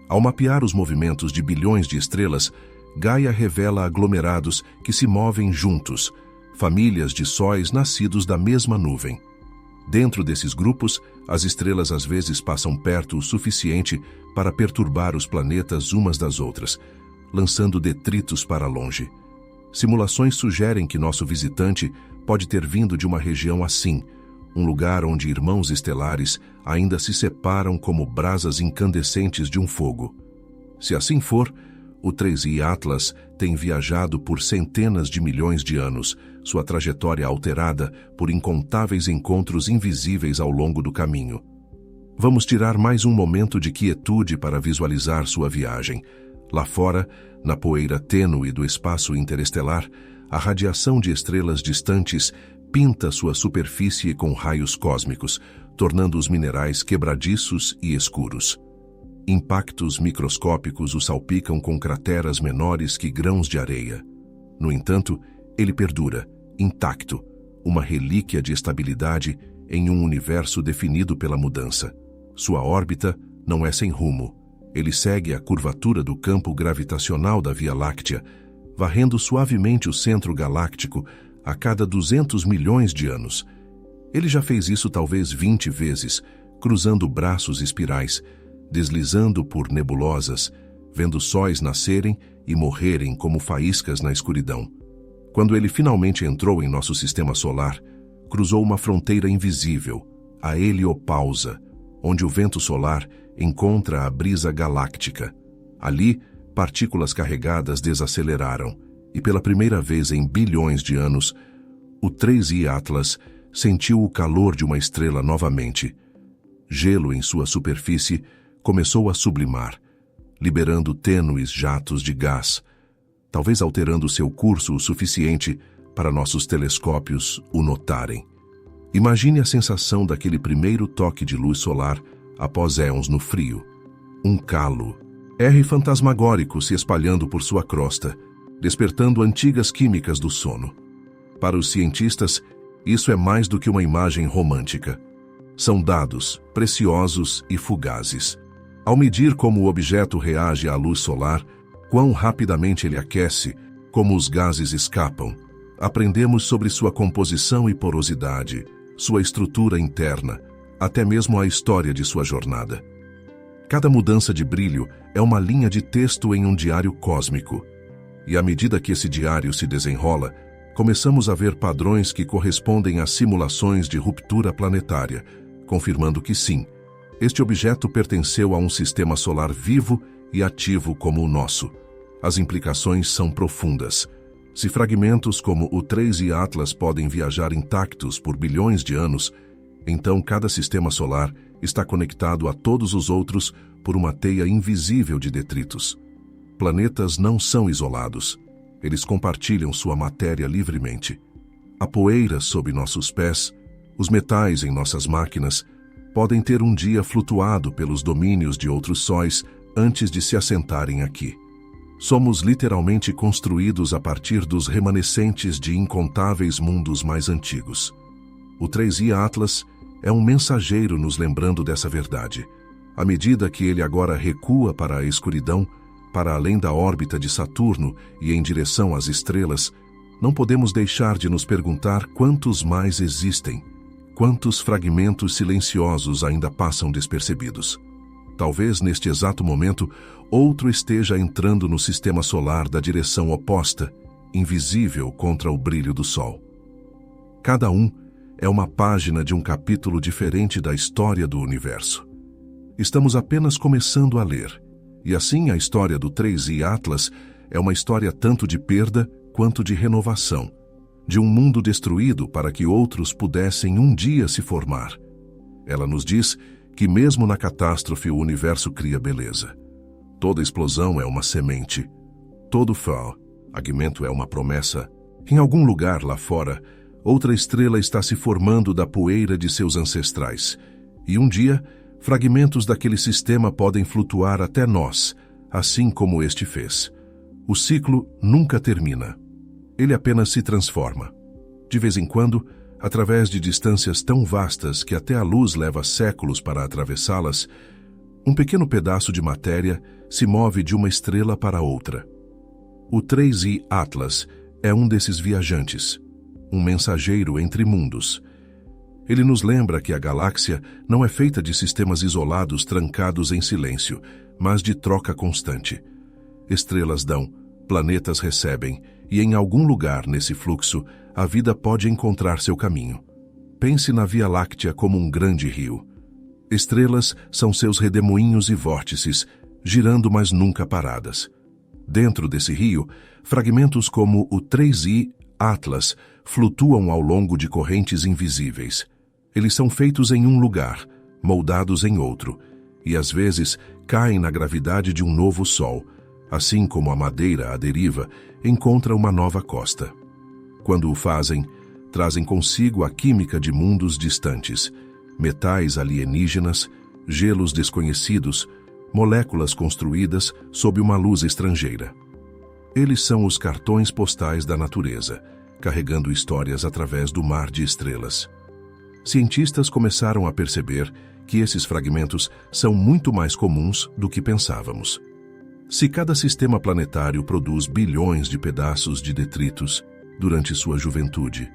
Speaker 1: Ao mapear os movimentos de bilhões de estrelas, Gaia revela aglomerados que se movem juntos, famílias de sóis nascidos da mesma nuvem. Dentro desses grupos, as estrelas às vezes passam perto o suficiente para perturbar os planetas umas das outras, lançando detritos para longe. Simulações sugerem que nosso visitante pode ter vindo de uma região assim, um lugar onde irmãos estelares ainda se separam como brasas incandescentes de um fogo. Se assim for, o 3i Atlas tem viajado por centenas de milhões de anos, sua trajetória alterada por incontáveis encontros invisíveis ao longo do caminho. Vamos tirar mais um momento de quietude para visualizar sua viagem. Lá fora, na poeira tênue do espaço interestelar, a radiação de estrelas distantes pinta sua superfície com raios cósmicos, tornando os minerais quebradiços e escuros. Impactos microscópicos o salpicam com crateras menores que grãos de areia. No entanto, ele perdura, intacto, uma relíquia de estabilidade em um universo definido pela mudança. Sua órbita não é sem rumo. Ele segue a curvatura do campo gravitacional da Via Láctea, varrendo suavemente o centro galáctico a cada 200 milhões de anos. Ele já fez isso talvez 20 vezes, cruzando braços espirais, deslizando por nebulosas, vendo sóis nascerem e morrerem como faíscas na escuridão. Quando ele finalmente entrou em nosso sistema solar, cruzou uma fronteira invisível, a heliopausa, onde o vento solar encontra a brisa galáctica. Ali, partículas carregadas desaceleraram, e pela primeira vez em bilhões de anos, o 3i Atlas sentiu o calor de uma estrela novamente. Gelo em sua superfície começou a sublimar, liberando tênues jatos de gás, talvez alterando seu curso o suficiente para nossos telescópios o notarem. Imagine a sensação daquele primeiro toque de luz solar após éons no frio. Um calo, R fantasmagórico se espalhando por sua crosta, despertando antigas químicas do sono. Para os cientistas, isso é mais do que uma imagem romântica. São dados preciosos e fugazes. Ao medir como o objeto reage à luz solar, quão rapidamente ele aquece, como os gases escapam, aprendemos sobre sua composição e porosidade, sua estrutura interna, até mesmo a história de sua jornada. Cada mudança de brilho é uma linha de texto em um diário cósmico. E à medida que esse diário se desenrola, começamos a ver padrões que correspondem a simulações de ruptura planetária, confirmando que sim, este objeto pertenceu a um sistema solar vivo e ativo como o nosso. As implicações são profundas. Se fragmentos como o 3i Atlas podem viajar intactos por bilhões de anos, então cada sistema solar está conectado a todos os outros por uma teia invisível de detritos. Planetas não são isolados. Eles compartilham sua matéria livremente. A poeira sob nossos pés, os metais em nossas máquinas, podem ter um dia flutuado pelos domínios de outros sóis antes de se assentarem aqui. Somos literalmente construídos a partir dos remanescentes de incontáveis mundos mais antigos. O 3i Atlas é um mensageiro nos lembrando dessa verdade. À medida que ele agora recua para a escuridão, para além da órbita de Saturno e em direção às estrelas, não podemos deixar de nos perguntar quantos mais existem. Quantos fragmentos silenciosos ainda passam despercebidos? Talvez, neste exato momento, outro esteja entrando no sistema solar da direção oposta, invisível contra o brilho do Sol. Cada um é uma página de um capítulo diferente da história do universo. Estamos apenas começando a ler, e assim a história do 3i Atlas é uma história tanto de perda quanto de renovação, de um mundo destruído para que outros pudessem um dia se formar. Ela nos diz que mesmo na catástrofe o universo cria beleza. Toda explosão é uma semente. Todo fragmento é uma promessa Em algum lugar lá fora, outra estrela está se formando da poeira de seus ancestrais, e um dia, fragmentos daquele sistema podem flutuar até nós, assim como este fez. O ciclo nunca termina. Ele apenas se transforma. De vez em quando, através de distâncias tão vastas que até a luz leva séculos para atravessá-las, um pequeno pedaço de matéria se move de uma estrela para outra. O 3I Atlas é um desses viajantes, um mensageiro entre mundos. Ele nos lembra que a galáxia não é feita de sistemas isolados trancados em silêncio, mas de troca constante. Estrelas dão, planetas recebem, e em algum lugar nesse fluxo, a vida pode encontrar seu caminho. Pense na Via Láctea como um grande rio. Estrelas são seus redemoinhos e vórtices, girando mas nunca paradas. Dentro desse rio, fragmentos como o 3I Atlas flutuam ao longo de correntes invisíveis. Eles são feitos em um lugar, moldados em outro, e às vezes caem na gravidade de um novo sol, assim como a madeira à deriva encontra uma nova costa. Quando o fazem, trazem consigo a química de mundos distantes, metais alienígenas, gelos desconhecidos, moléculas construídas sob uma luz estrangeira. Eles são os cartões postais da natureza, carregando histórias através do mar de estrelas. Cientistas começaram a perceber que esses fragmentos são muito mais comuns do que pensávamos. Se cada sistema planetário produz bilhões de pedaços de detritos durante sua juventude,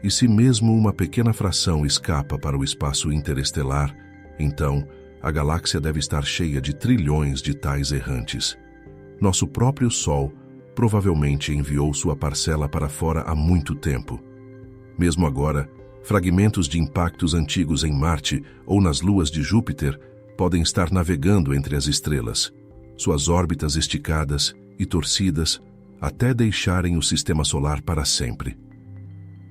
Speaker 1: e se mesmo uma pequena fração escapa para o espaço interestelar, então a galáxia deve estar cheia de trilhões de tais errantes. Nosso próprio Sol provavelmente enviou sua parcela para fora há muito tempo. Mesmo agora, fragmentos de impactos antigos em Marte ou nas luas de Júpiter podem estar navegando entre as estrelas, suas órbitas esticadas e torcidas até deixarem o sistema solar para sempre.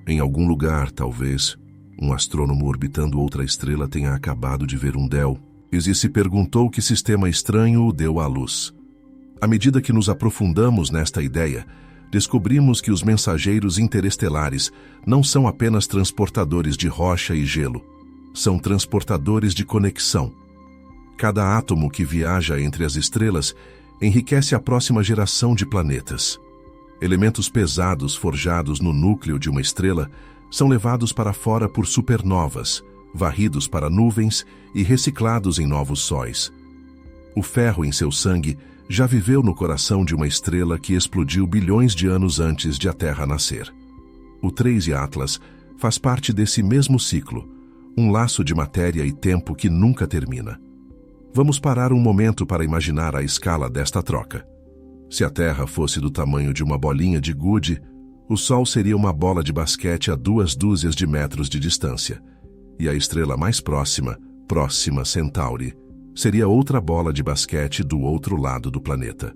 Speaker 1: Em algum lugar, talvez, um astrônomo orbitando outra estrela tenha acabado de ver um Del e se perguntou que sistema estranho o deu à luz. À medida que nos aprofundamos nesta ideia, descobrimos que os mensageiros interestelares não são apenas transportadores de rocha e gelo, são transportadores de conexão. Cada átomo que viaja entre as estrelas enriquece a próxima geração de planetas. Elementos pesados forjados no núcleo de uma estrela são levados para fora por supernovas, varridos para nuvens e reciclados em novos sóis. O ferro em seu sangue já viveu no coração de uma estrela que explodiu bilhões de anos antes de a Terra nascer. O 3I Atlas faz parte desse mesmo ciclo, um laço de matéria e tempo que nunca termina. Vamos parar um momento para imaginar a escala desta troca. Se a Terra fosse do tamanho de uma bolinha de gude, o Sol seria uma bola de basquete a 2 dúzias de metros de distância, e a estrela mais próxima, Próxima Centauri, seria outra bola de basquete do outro lado do planeta.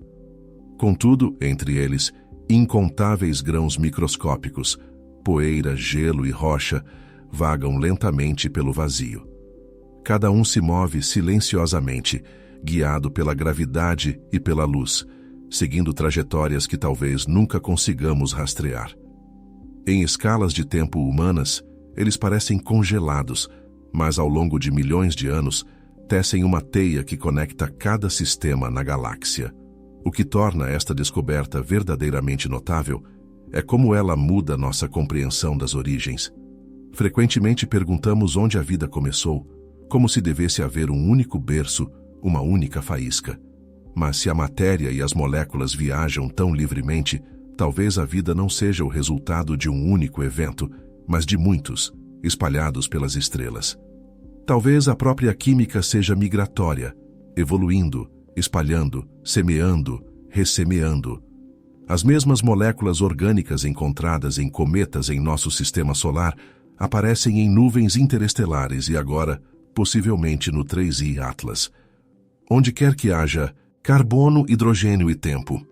Speaker 1: Contudo, entre eles, incontáveis grãos microscópicos, poeira, gelo e rocha, vagam lentamente pelo vazio. Cada um se move silenciosamente, guiado pela gravidade e pela luz, seguindo trajetórias que talvez nunca consigamos rastrear. Em escalas de tempo humanas, eles parecem congelados, mas ao longo de milhões de anos, tecem uma teia que conecta cada sistema na galáxia. O que torna esta descoberta verdadeiramente notável é como ela muda nossa compreensão das origens. Frequentemente perguntamos onde a vida começou, como se devesse haver um único berço, uma única faísca. Mas se a matéria e as moléculas viajam tão livremente, talvez a vida não seja o resultado de um único evento, mas de muitos, espalhados pelas estrelas. Talvez a própria química seja migratória, evoluindo, espalhando, semeando, ressemeando. As mesmas moléculas orgânicas encontradas em cometas em nosso sistema solar aparecem em nuvens interestelares e agora, possivelmente no 3I Atlas. Onde quer que haja carbono, hidrogênio e tempo,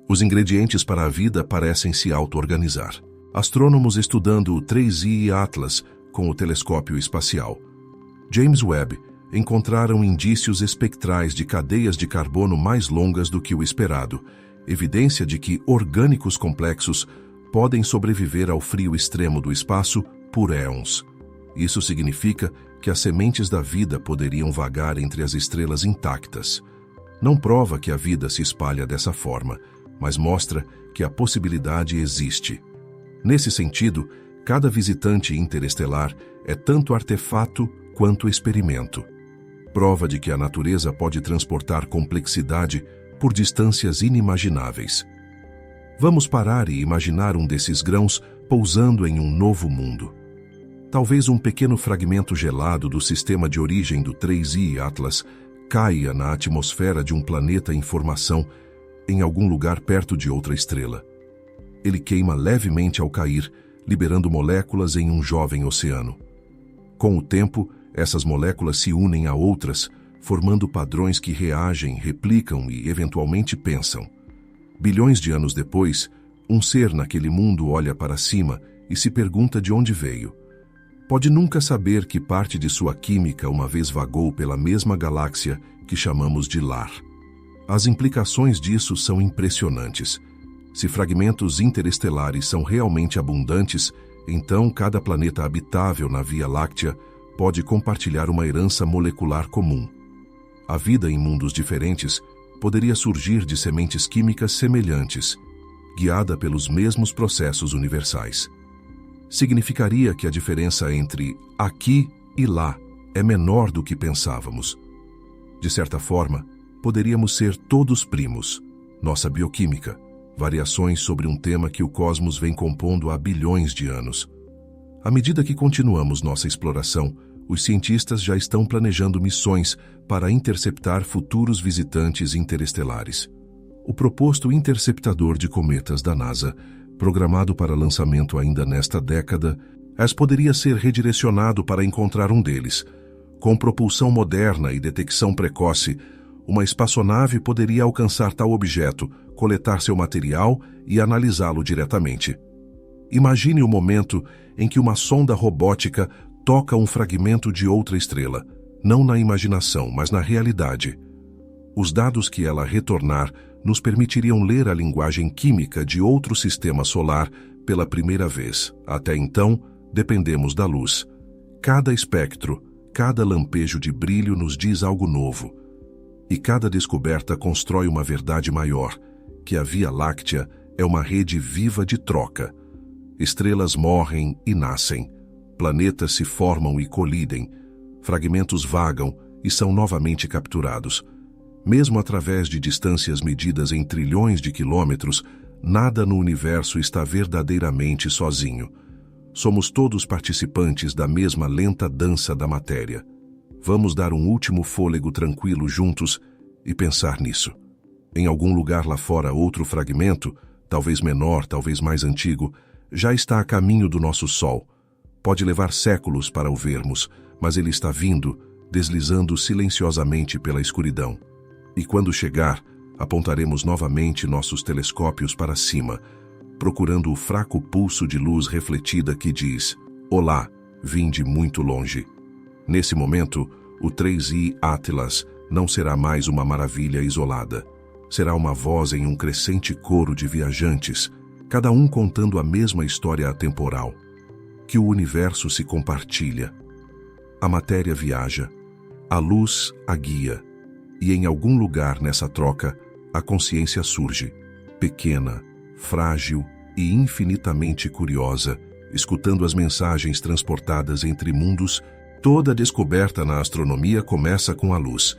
Speaker 1: os ingredientes para a vida parecem se auto-organizar. Astrônomos estudando o 3I Atlas com o telescópio espacial James Webb encontraram indícios espectrais de cadeias de carbono mais longas do que o esperado, evidência de que orgânicos complexos podem sobreviver ao frio extremo do espaço por éons. Isso significa que as sementes da vida poderiam vagar entre as estrelas intactas. Não prova que a vida se espalha dessa forma, mas mostra que a possibilidade existe. Nesse sentido, cada visitante interestelar é tanto artefato quanto experimento. Prova de que a natureza pode transportar complexidade por distâncias inimagináveis. Vamos parar e imaginar um desses grãos pousando em um novo mundo. Talvez um pequeno fragmento gelado do sistema de origem do 3I Atlas caia na atmosfera de um planeta em formação em algum lugar perto de outra estrela. Ele queima levemente ao cair, liberando moléculas em um jovem oceano. Com o tempo, essas moléculas se unem a outras, formando padrões que reagem, replicam e, eventualmente, pensam. Bilhões de anos depois, um ser naquele mundo olha para cima e se pergunta de onde veio. Pode nunca saber que parte de sua química uma vez vagou pela mesma galáxia que chamamos de lar. As implicações disso são impressionantes. Se fragmentos interestelares são realmente abundantes, então cada planeta habitável na Via Láctea pode compartilhar uma herança molecular comum. A vida em mundos diferentes poderia surgir de sementes químicas semelhantes, guiada pelos mesmos processos universais. Significaria que a diferença entre aqui e lá é menor do que pensávamos. De certa forma, poderíamos ser todos primos. Nossa bioquímica, variações sobre um tema que o cosmos vem compondo há bilhões de anos. À medida que continuamos nossa exploração, os cientistas já estão planejando missões para interceptar futuros visitantes interestelares. O proposto interceptador de cometas da NASA, programado para lançamento ainda nesta década, poderia ser redirecionado para encontrar um deles. Com propulsão moderna e detecção precoce, uma espaçonave poderia alcançar tal objeto, coletar seu material e analisá-lo diretamente. Imagine o momento em que uma sonda robótica toca um fragmento de outra estrela, não na imaginação, mas na realidade. Os dados que ela retornar nos permitiriam ler a linguagem química de outro sistema solar pela primeira vez. Até então, dependemos da luz. Cada espectro, cada lampejo de brilho nos diz algo novo. E cada descoberta constrói uma verdade maior, que a Via Láctea é uma rede viva de troca. Estrelas morrem e nascem. Planetas se formam e colidem. Fragmentos vagam e são novamente capturados. Mesmo através de distâncias medidas em trilhões de quilômetros, nada no universo está verdadeiramente sozinho. Somos todos participantes da mesma lenta dança da matéria. Vamos dar um último fôlego tranquilo juntos e pensar nisso. Em algum lugar lá fora, outro fragmento, talvez menor, talvez mais antigo, já está a caminho do nosso Sol. Pode levar séculos para o vermos, mas ele está vindo, deslizando silenciosamente pela escuridão. E quando chegar, apontaremos novamente nossos telescópios para cima, procurando o fraco pulso de luz refletida que diz: "Olá, vim de muito longe." Nesse momento, o 3I Atlas não será mais uma maravilha isolada. Será uma voz em um crescente coro de viajantes, cada um contando a mesma história atemporal. Que o universo se compartilha. A matéria viaja, a luz a guia, e em algum lugar nessa troca, a consciência surge, pequena, frágil e infinitamente curiosa, escutando as mensagens transportadas entre mundos. Toda descoberta na astronomia começa com a luz,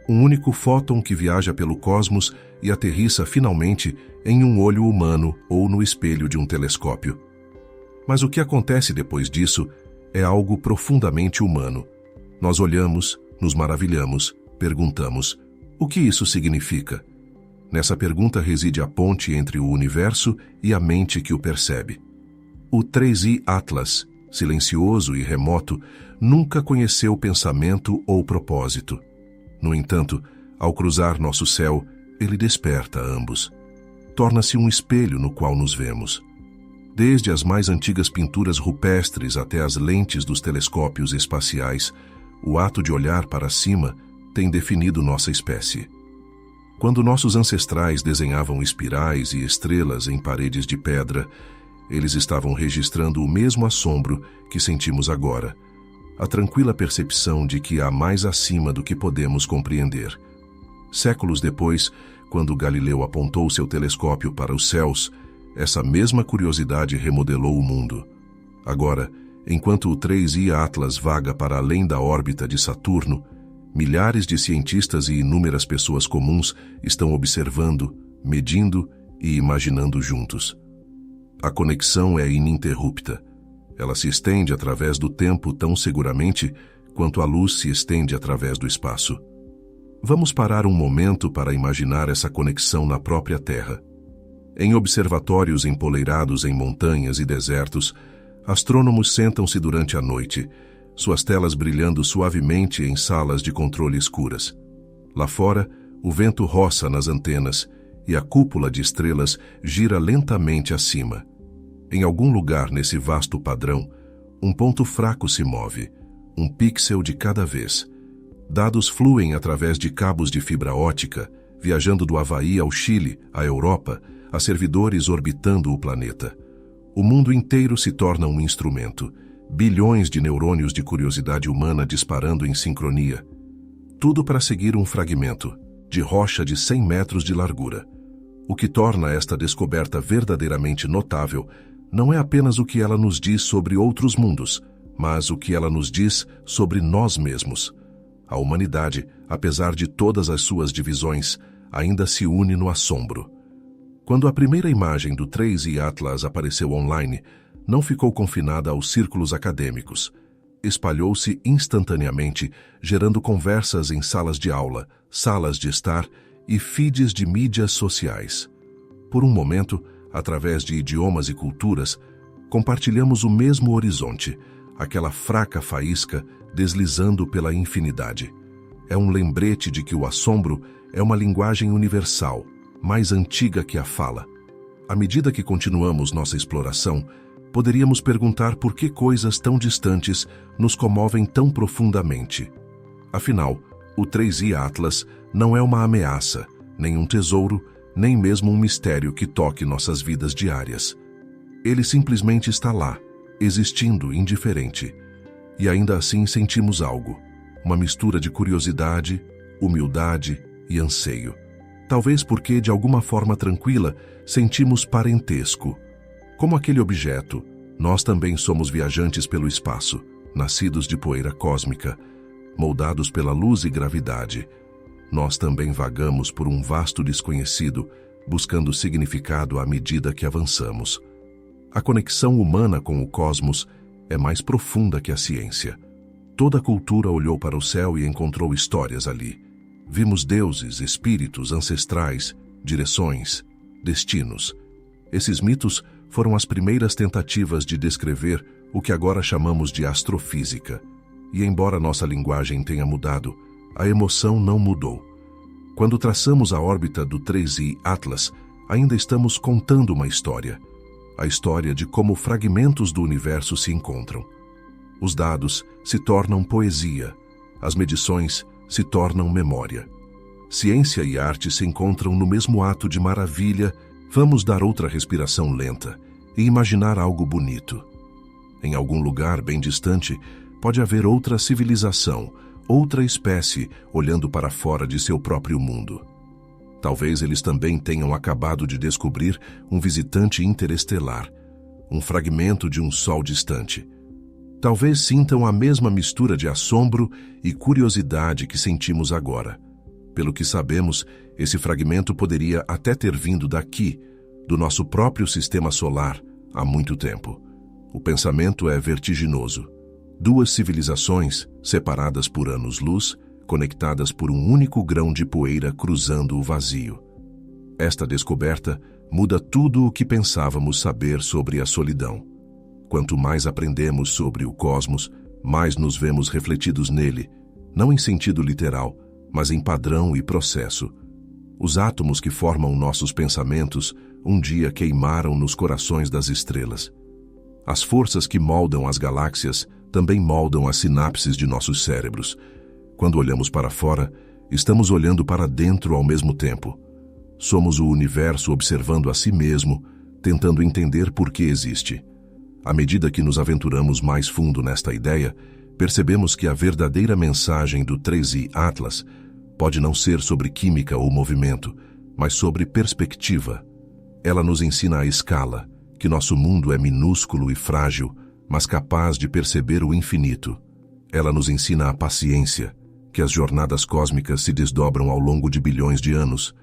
Speaker 1: um único fóton que viaja pelo cosmos e aterrissa finalmente em um olho humano ou no espelho de um telescópio. Mas o que acontece depois disso é algo profundamente humano. Nós olhamos, nos maravilhamos, perguntamos: o que isso significa? Nessa pergunta reside a ponte entre o universo e a mente que o percebe. O 3I Atlas, silencioso e remoto, nunca conheceu pensamento ou propósito. No entanto, ao cruzar nosso céu, ele desperta ambos. Torna-se um espelho no qual nos vemos. Desde as mais antigas pinturas rupestres até as lentes dos telescópios espaciais, o ato de olhar para cima tem definido nossa espécie. Quando nossos ancestrais desenhavam espirais e estrelas em paredes de pedra, Eles estavam registrando o mesmo assombro que sentimos agora, a tranquila percepção de que há mais acima do que podemos compreender. Séculos depois, quando Galileu apontou seu telescópio para os céus, essa mesma curiosidade remodelou o mundo. Agora, enquanto o 3I Atlas vaga para além da órbita de Saturno, milhares de cientistas e inúmeras pessoas comuns estão observando, medindo e imaginando juntos. A conexão é ininterrupta. Ela se estende através do tempo tão seguramente quanto a luz se estende através do espaço. Vamos parar um momento para imaginar essa conexão na própria Terra. Em observatórios empoleirados em montanhas e desertos, astrônomos sentam-se durante a noite, suas telas brilhando suavemente em salas de controle escuras. Lá fora, o vento roça nas antenas e a cúpula de estrelas gira lentamente acima. Em algum lugar nesse vasto padrão, um ponto fraco se move, um pixel de cada vez. Dados fluem através de cabos de fibra ótica, viajando do Havaí ao Chile, à Europa, a servidores orbitando o planeta. O mundo inteiro se torna um instrumento, bilhões de neurônios de curiosidade humana disparando em sincronia. Tudo para seguir um fragmento, de rocha de 100 metros de largura. O que torna esta descoberta verdadeiramente notável não é apenas o que ela nos diz sobre outros mundos, mas o que ela nos diz sobre nós mesmos. A humanidade, apesar de todas as suas divisões, ainda se une no assombro. Quando a primeira imagem do 3I Atlas apareceu online, não ficou confinada aos círculos acadêmicos. Espalhou-se instantaneamente, gerando conversas em salas de aula, salas de estar e feeds de mídias sociais. Por um momento, através de idiomas e culturas, compartilhamos o mesmo horizonte, aquela fraca faísca deslizando pela infinidade. É um lembrete de que o assombro é uma linguagem universal, mais antiga que a fala. À medida que continuamos nossa exploração, poderíamos perguntar por que coisas tão distantes nos comovem tão profundamente. Afinal, o 3I Atlas não é uma ameaça, nem um tesouro, nem mesmo um mistério que toque nossas vidas diárias. Ele simplesmente está lá, existindo indiferente. E ainda assim sentimos algo, uma mistura de curiosidade, humildade e anseio. Talvez porque, de alguma forma tranquila, sentimos parentesco. Como aquele objeto, nós também somos viajantes pelo espaço, nascidos de poeira cósmica, moldados pela luz e gravidade. Nós também vagamos por um vasto desconhecido, buscando significado à medida que avançamos. A conexão humana com o cosmos é mais profunda que a ciência. Toda cultura olhou para o céu e encontrou histórias ali. Vimos deuses, espíritos, ancestrais, direções, destinos. Esses mitos foram as primeiras tentativas de descrever o que agora chamamos de astrofísica. E embora nossa linguagem tenha mudado, a emoção não mudou. Quando traçamos a órbita do 3I Atlas, ainda estamos contando uma história. A história de como fragmentos do universo se encontram. Os dados se tornam poesia, as medições se tornam memória. Ciência e arte se encontram no mesmo ato de maravilha. Vamos dar outra respiração lenta e imaginar algo bonito. Em algum lugar bem distante, pode haver outra civilização, outra espécie olhando para fora de seu próprio mundo. Talvez eles também tenham acabado de descobrir um visitante interestelar, um fragmento de um sol distante. Talvez sintam a mesma mistura de assombro e curiosidade que sentimos agora. Pelo que sabemos, esse fragmento poderia até ter vindo daqui, do nosso próprio sistema solar, há muito tempo. O pensamento é vertiginoso. Duas civilizações, separadas por anos-luz, conectadas por um único grão de poeira cruzando o vazio. Esta descoberta muda tudo o que pensávamos saber sobre a solidão. Quanto mais aprendemos sobre o cosmos, mais nos vemos refletidos nele, não em sentido literal, mas em padrão e processo. Os átomos que formam nossos pensamentos um dia queimaram nos corações das estrelas. As forças que moldam as galáxias também moldam as sinapses de nossos cérebros. Quando olhamos para fora, estamos olhando para dentro ao mesmo tempo. Somos o universo observando a si mesmo, tentando entender por que existe. À medida que nos aventuramos mais fundo nesta ideia, percebemos que a verdadeira mensagem do 3i Atlas pode não ser sobre química ou movimento, mas sobre perspectiva. Ela nos ensina a escala, que nosso mundo é minúsculo e frágil, mas capaz de perceber o infinito. Ela nos ensina a paciência, que as jornadas cósmicas se desdobram ao longo de bilhões de anos,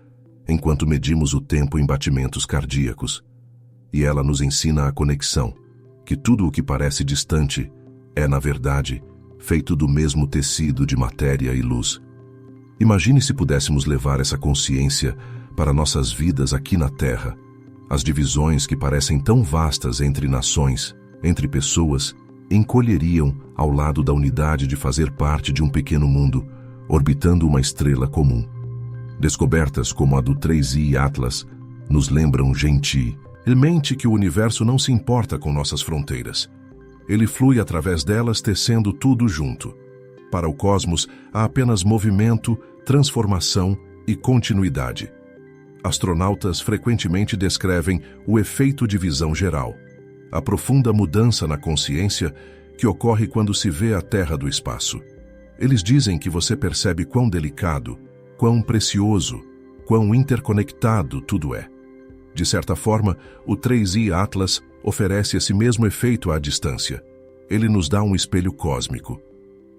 Speaker 1: enquanto medimos o tempo em batimentos cardíacos. E ela nos ensina a conexão, que tudo o que parece distante é, na verdade, feito do mesmo tecido de matéria e luz. Imagine se pudéssemos levar essa consciência para nossas vidas aqui na Terra. As divisões que parecem tão vastas entre nações, entre pessoas, encolheriam ao lado da unidade de fazer parte de um pequeno mundo, orbitando uma estrela comum. Descobertas como a do 3i Atlas nos lembram gentilmente que o universo não se importa com nossas fronteiras. Ele flui através delas, tecendo tudo junto. Para o cosmos, há apenas movimento, transformação e continuidade. Astronautas frequentemente descrevem o efeito de visão geral, a profunda mudança na consciência que ocorre quando se vê a Terra do espaço. Eles dizem que você percebe quão delicado, quão precioso, quão interconectado tudo é. De certa forma, o 3i Atlas oferece esse mesmo efeito à distância. Ele nos dá um espelho cósmico.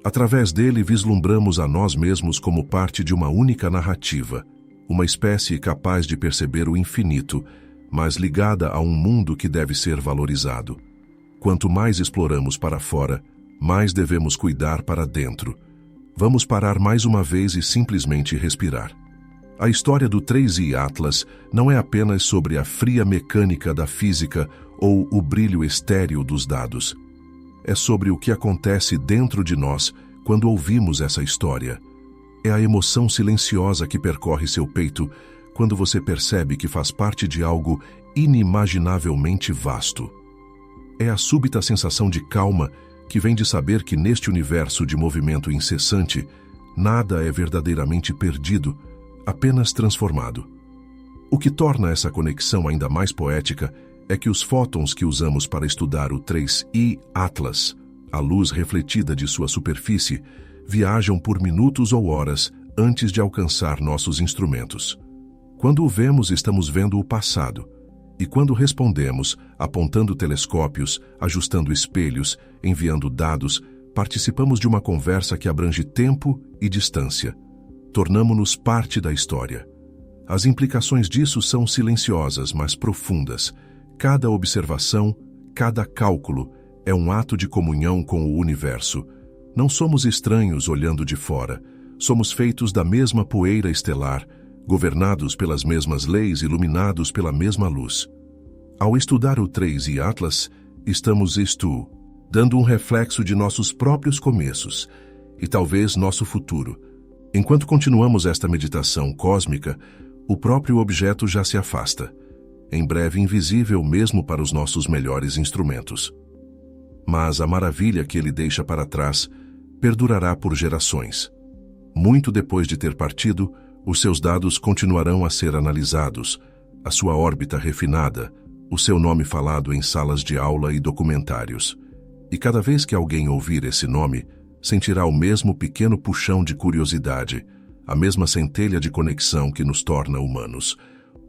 Speaker 1: Através dele, vislumbramos a nós mesmos como parte de uma única narrativa, uma espécie capaz de perceber o infinito, mas ligada a um mundo que deve ser valorizado. Quanto mais exploramos para fora, mais devemos cuidar para dentro. Vamos parar mais uma vez e simplesmente respirar. A história do 3i Atlas não é apenas sobre a fria mecânica da física ou o brilho estéril dos dados. É sobre o que acontece dentro de nós quando ouvimos essa história. É a emoção silenciosa que percorre seu peito quando você percebe que faz parte de algo inimaginavelmente vasto. É a súbita sensação de calma que vem de saber que neste universo de movimento incessante, nada é verdadeiramente perdido, apenas transformado. O que torna essa conexão ainda mais poética é que os fótons que usamos para estudar o 3i Atlas, a luz refletida de sua superfície, viajam por minutos ou horas antes de alcançar nossos instrumentos. Quando o vemos, estamos vendo o passado. E quando respondemos, apontando telescópios, ajustando espelhos, enviando dados, participamos de uma conversa que abrange tempo e distância. Tornamo-nos parte da história. As implicações disso são silenciosas, mas profundas. Cada observação, cada cálculo, é um ato de comunhão com o universo. Não somos estranhos olhando de fora. Somos feitos da mesma poeira estelar, governados pelas mesmas leis, iluminados pela mesma luz. Ao estudar o 3i Atlas, estamos dando um reflexo de nossos próprios começos e talvez nosso futuro. Enquanto continuamos esta meditação cósmica, o próprio objeto já se afasta, em breve invisível mesmo para os nossos melhores instrumentos. Mas a maravilha que ele deixa para trás perdurará por gerações. Muito depois de ter partido, os seus dados continuarão a ser analisados, a sua órbita refinada, o seu nome falado em salas de aula e documentários. E cada vez que alguém ouvir esse nome, sentirá o mesmo pequeno puxão de curiosidade, a mesma centelha de conexão que nos torna humanos.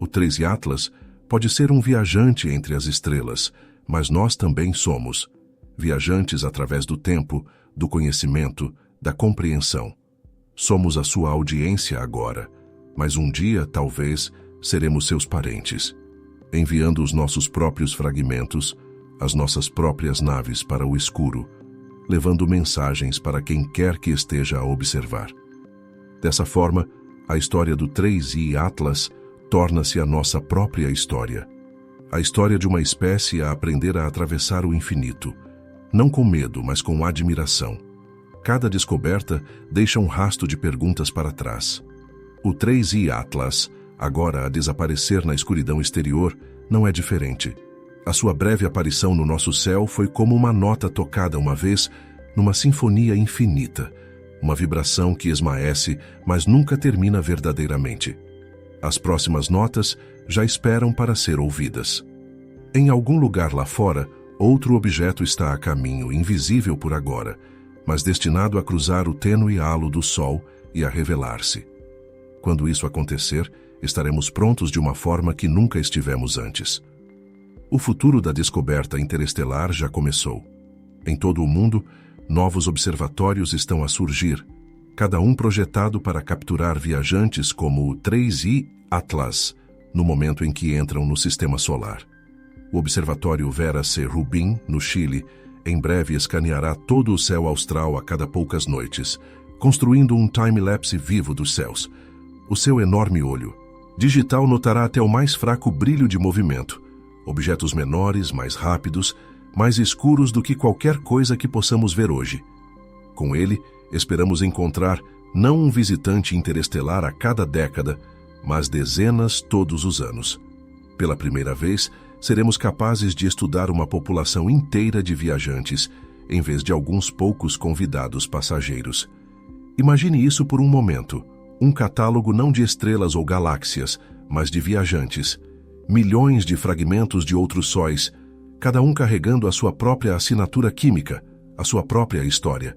Speaker 1: O 3i Atlas pode ser um viajante entre as estrelas, mas nós também somos viajantes através do tempo, do conhecimento, da compreensão. Somos a sua audiência agora, mas um dia, talvez, seremos seus parentes, enviando os nossos próprios fragmentos, as nossas próprias naves para o escuro, levando mensagens para quem quer que esteja a observar. Dessa forma, a história do 3i Atlas torna-se a nossa própria história. A história de uma espécie a aprender a atravessar o infinito, não com medo, mas com admiração. Cada descoberta deixa um rastro de perguntas para trás. O 3i Atlas, agora a desaparecer na escuridão exterior, não é diferente. A sua breve aparição no nosso céu foi como uma nota tocada uma vez numa sinfonia infinita, uma vibração que esmaece, mas nunca termina verdadeiramente. As próximas notas já esperam para ser ouvidas. Em algum lugar lá fora, outro objeto está a caminho, invisível por agora, mas destinado a cruzar o tênue halo do Sol e a revelar-se. Quando isso acontecer, estaremos prontos de uma forma que nunca estivemos antes. O futuro da descoberta interestelar já começou. Em todo o mundo, novos observatórios estão a surgir, cada um projetado para capturar viajantes como o 3I Atlas, no momento em que entram no Sistema Solar. O Observatório Vera C. Rubin, no Chile, em breve escaneará todo o céu austral a cada poucas noites, construindo um time-lapse vivo dos céus. O seu enorme olho digital notará até o mais fraco brilho de movimento, objetos menores, mais rápidos, mais escuros do que qualquer coisa que possamos ver hoje. Com ele, esperamos encontrar não um visitante interestelar a cada década, mas dezenas todos os anos. Pela primeira vez, seremos capazes de estudar uma população inteira de viajantes, em vez de alguns poucos convidados passageiros. Imagine isso por um momento, um catálogo não de estrelas ou galáxias, mas de viajantes. Milhões de fragmentos de outros sóis, cada um carregando a sua própria assinatura química, a sua própria história.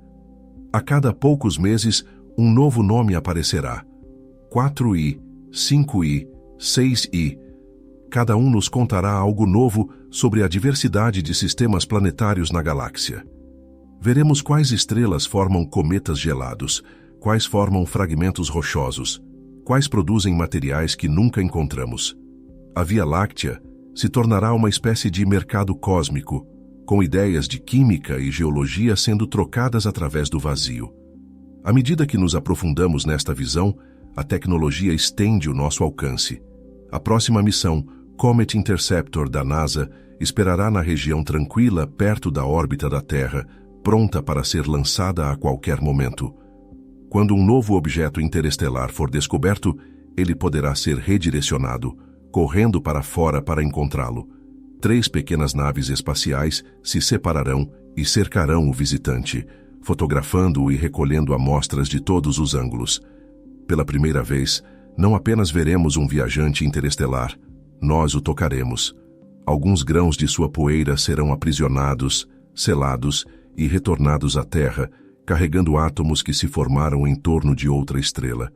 Speaker 1: A cada poucos meses, um novo nome aparecerá. 4I, 5I, 6I. Cada um nos contará algo novo sobre a diversidade de sistemas planetários na galáxia. Veremos quais estrelas formam cometas gelados, quais formam fragmentos rochosos, quais produzem materiais que nunca encontramos. A Via Láctea se tornará uma espécie de mercado cósmico, com ideias de química e geologia sendo trocadas através do vazio. À medida que nos aprofundamos nesta visão, a tecnologia estende o nosso alcance. A próxima missão, Comet Interceptor da NASA, esperará na região tranquila perto da órbita da Terra, pronta para ser lançada a qualquer momento. Quando um novo objeto interestelar for descoberto, ele poderá ser redirecionado, correndo para fora para encontrá-lo. 3 pequenas naves espaciais se separarão e cercarão o visitante, fotografando-o e recolhendo amostras de todos os ângulos. Pela primeira vez, não apenas veremos um viajante interestelar, nós o tocaremos. Alguns grãos de sua poeira serão aprisionados, selados e retornados à Terra, carregando átomos que se formaram em torno de outra estrela.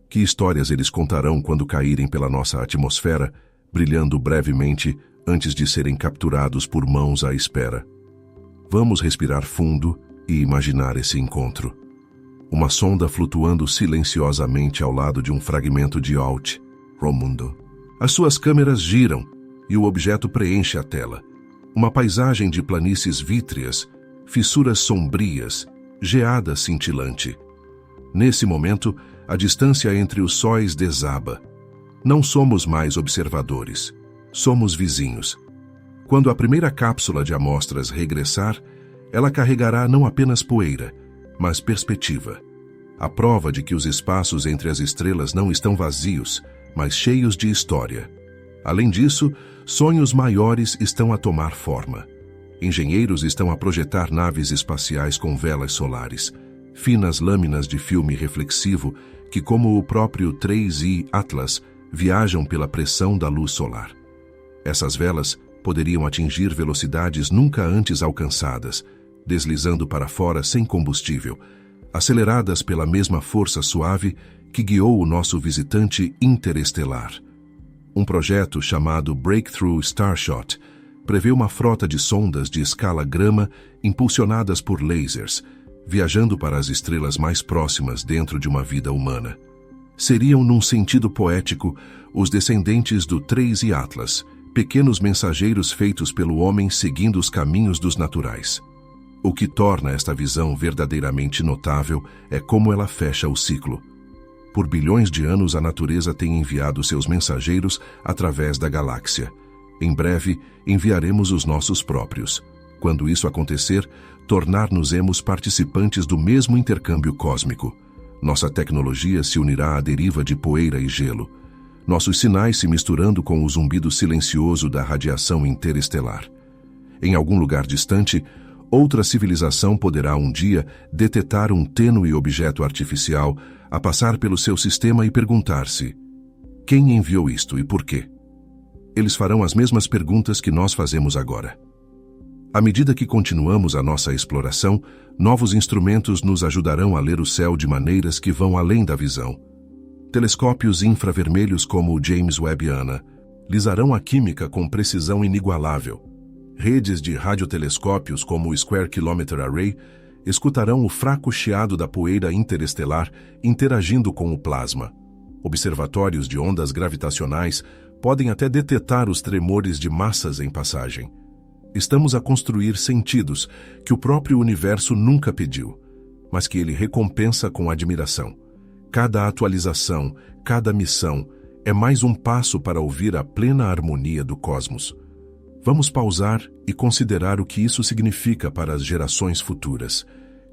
Speaker 1: Que histórias eles contarão quando caírem pela nossa atmosfera, brilhando brevemente antes de serem capturados por mãos à espera. Vamos respirar fundo e imaginar esse encontro. Uma sonda flutuando silenciosamente ao lado de um fragmento de Alt Romundo. As suas câmeras giram e o objeto preenche a tela. Uma paisagem de planícies vítreas, fissuras sombrias, geada cintilante. Nesse momento, a distância entre os sóis desaba. Não somos mais observadores. Somos vizinhos. Quando a primeira cápsula de amostras regressar, ela carregará não apenas poeira, mas perspectiva. A prova de que os espaços entre as estrelas não estão vazios, mas cheios de história. Além disso, sonhos maiores estão a tomar forma. Engenheiros estão a projetar naves espaciais com velas solares, finas lâminas de filme reflexivo que, como o próprio 3I Atlas, viajam pela pressão da luz solar. Essas velas poderiam atingir velocidades nunca antes alcançadas, deslizando para fora sem combustível, aceleradas pela mesma força suave que guiou o nosso visitante interestelar. Um projeto chamado Breakthrough Starshot prevê uma frota de sondas de escala grama impulsionadas por lasers, viajando para as estrelas mais próximas dentro de uma vida humana. Seriam, num sentido poético, os descendentes do 3I Atlas, pequenos mensageiros feitos pelo homem seguindo os caminhos dos naturais. O que torna esta visão verdadeiramente notável é como ela fecha o ciclo. Por bilhões de anos, a natureza tem enviado seus mensageiros através da galáxia. Em breve, enviaremos os nossos próprios. Quando isso acontecer, tornar-nos-emos participantes do mesmo intercâmbio cósmico. Nossa tecnologia se unirá à deriva de poeira e gelo. Nossos sinais se misturando com o zumbido silencioso da radiação interestelar. Em algum lugar distante, outra civilização poderá um dia detetar um tênue objeto artificial a passar pelo seu sistema e perguntar-se: quem enviou isto e por quê? eles farão as mesmas perguntas que nós fazemos agora. À medida que continuamos a nossa exploração, novos instrumentos nos ajudarão a ler o céu de maneiras que vão além da visão. Telescópios infravermelhos como o James Webb analisarão a química com precisão inigualável. Redes de radiotelescópios como o Square Kilometre Array escutarão o fraco chiado da poeira interestelar interagindo com o plasma. Observatórios de ondas gravitacionais podem até detectar os tremores de massas em passagem. Estamos a construir sentidos que o próprio universo nunca pediu, mas que ele recompensa com admiração. Cada atualização, cada missão, é mais um passo para ouvir a plena harmonia do cosmos. Vamos pausar e considerar o que isso significa para as gerações futuras.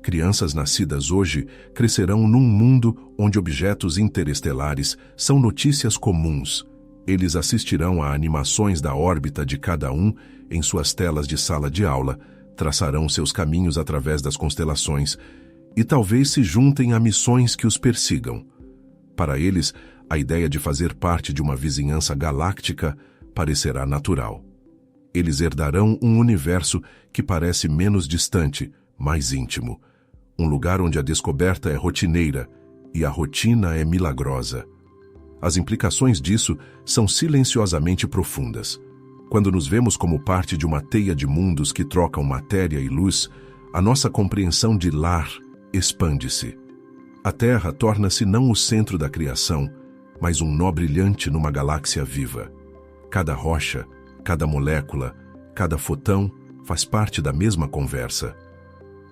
Speaker 1: Crianças nascidas hoje crescerão num mundo onde objetos interestelares são notícias comuns. Eles assistirão a animações da órbita de cada um em suas telas de sala de aula, traçarão seus caminhos através das constelações e talvez se juntem a missões que os persigam. Para eles, a ideia de fazer parte de uma vizinhança galáctica parecerá natural. Eles herdarão um universo que parece menos distante, mais íntimo. Um lugar onde a descoberta é rotineira e a rotina é milagrosa. As implicações disso são silenciosamente profundas. Quando nos vemos como parte de uma teia de mundos que trocam matéria e luz, a nossa compreensão de lar expande-se. A Terra torna-se não o centro da criação, mas um nó brilhante numa galáxia viva. Cada rocha, cada molécula, cada fotão faz parte da mesma conversa.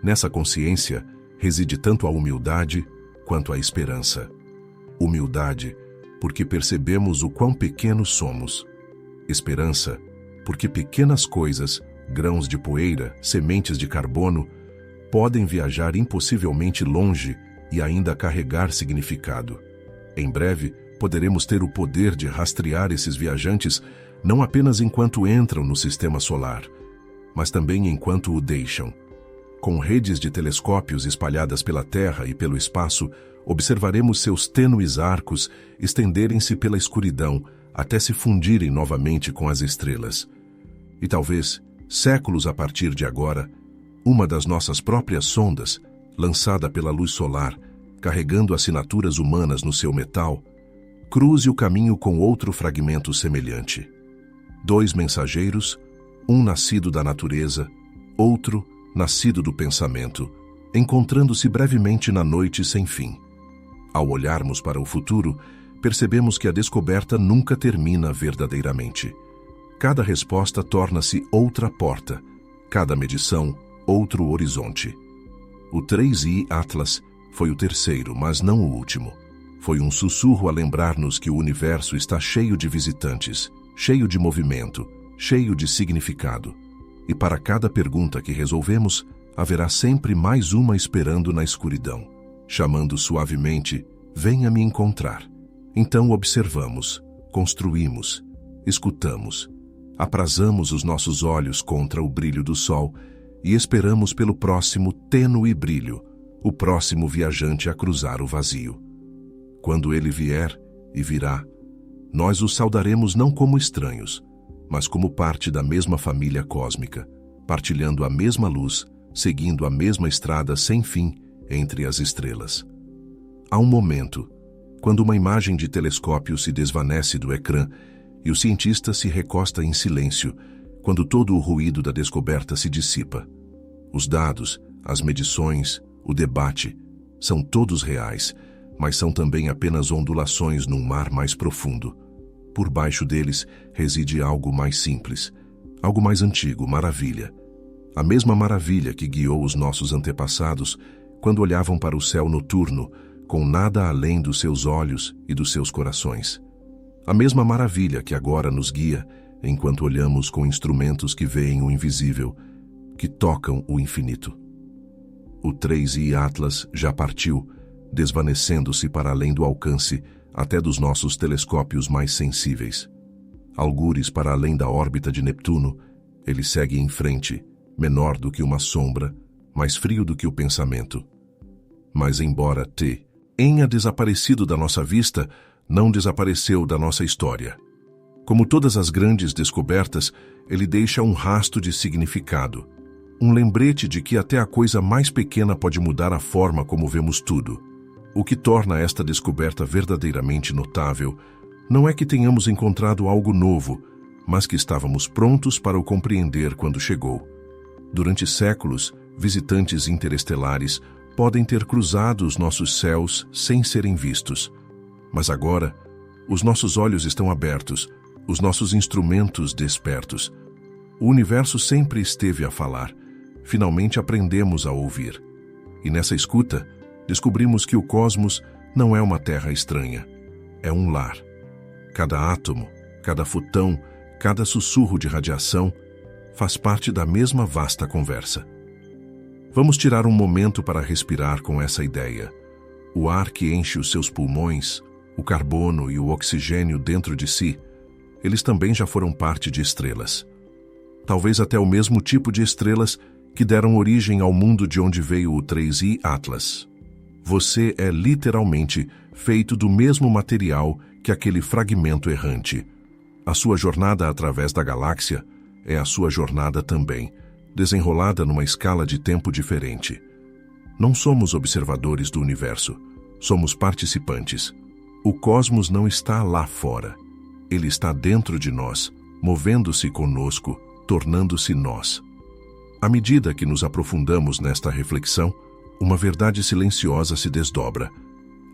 Speaker 1: Nessa consciência reside tanto a humildade quanto a esperança. Humildade, porque percebemos o quão pequenos somos. Esperança, porque pequenas coisas, grãos de poeira, sementes de carbono, podem viajar impossivelmente longe e ainda carregar significado. Em breve, poderemos ter o poder de rastrear esses viajantes não apenas enquanto entram no sistema solar, mas também enquanto o deixam. Com redes de telescópios espalhadas pela Terra e pelo espaço, observaremos seus tênues arcos estenderem-se pela escuridão até se fundirem novamente com as estrelas. E talvez, séculos a partir de agora, uma das nossas próprias sondas, lançada pela luz solar, carregando assinaturas humanas no seu metal, cruze o caminho com outro fragmento semelhante. 2 mensageiros, um nascido da natureza, outro nascido do pensamento, encontrando-se brevemente na noite sem fim. Ao olharmos para o futuro, percebemos que a descoberta nunca termina verdadeiramente. Cada resposta torna-se outra porta, cada medição, outro horizonte. O 3I Atlas foi o terceiro, mas não o último. Foi um sussurro a lembrar-nos que o universo está cheio de visitantes, cheio de movimento, cheio de significado. E para cada pergunta que resolvemos, haverá sempre mais uma esperando na escuridão, chamando suavemente, venha me encontrar. Então observamos, construímos, escutamos, aprazamos os nossos olhos contra o brilho do sol e esperamos pelo próximo tênue brilho, o próximo viajante a cruzar o vazio. Quando ele vier, e virá, nós o saudaremos não como estranhos, mas como parte da mesma família cósmica, partilhando a mesma luz, seguindo a mesma estrada sem fim entre as estrelas. Há um momento, quando uma imagem de telescópio se desvanece do ecrã e o cientista se recosta em silêncio, quando todo o ruído da descoberta se dissipa. Os dados, as medições, o debate, são todos reais, mas são também apenas ondulações num mar mais profundo. Por baixo deles reside algo mais simples, algo mais antigo, maravilha. A mesma maravilha que guiou os nossos antepassados quando olhavam para o céu noturno, com nada além dos seus olhos e dos seus corações. A mesma maravilha que agora nos guia enquanto olhamos com instrumentos que veem o invisível, que tocam o infinito. O 3I Atlas já partiu, desvanecendo-se para além do alcance até dos nossos telescópios mais sensíveis. Algures para além da órbita de Neptuno, ele segue em frente, menor do que uma sombra, mais frio do que o pensamento. Mas embora tenha desaparecido da nossa vista, não desapareceu da nossa história. Como todas as grandes descobertas, ele deixa um rastro de significado, um lembrete de que até a coisa mais pequena pode mudar a forma como vemos tudo. O que torna esta descoberta verdadeiramente notável não é que tenhamos encontrado algo novo, mas que estávamos prontos para o compreender quando chegou. Durante séculos, visitantes interestelares podem ter cruzado os nossos céus sem serem vistos. Mas agora, os nossos olhos estão abertos, os nossos instrumentos despertos. O universo sempre esteve a falar. Finalmente aprendemos a ouvir. E nessa escuta, descobrimos que o cosmos não é uma terra estranha. É um lar. Cada átomo, cada fotão, cada sussurro de radiação faz parte da mesma vasta conversa. Vamos tirar um momento para respirar com essa ideia. O ar que enche os seus pulmões, o carbono e o oxigênio dentro de si, eles também já foram parte de estrelas. Talvez até o mesmo tipo de estrelas que deram origem ao mundo de onde veio o 3I Atlas. Você é literalmente feito do mesmo material que aquele fragmento errante. A sua jornada através da galáxia é a sua jornada também, desenrolada numa escala de tempo diferente. Não somos observadores do universo, somos participantes. O cosmos não está lá fora. Ele está dentro de nós, movendo-se conosco, tornando-se nós. À medida que nos aprofundamos nesta reflexão, uma verdade silenciosa se desdobra.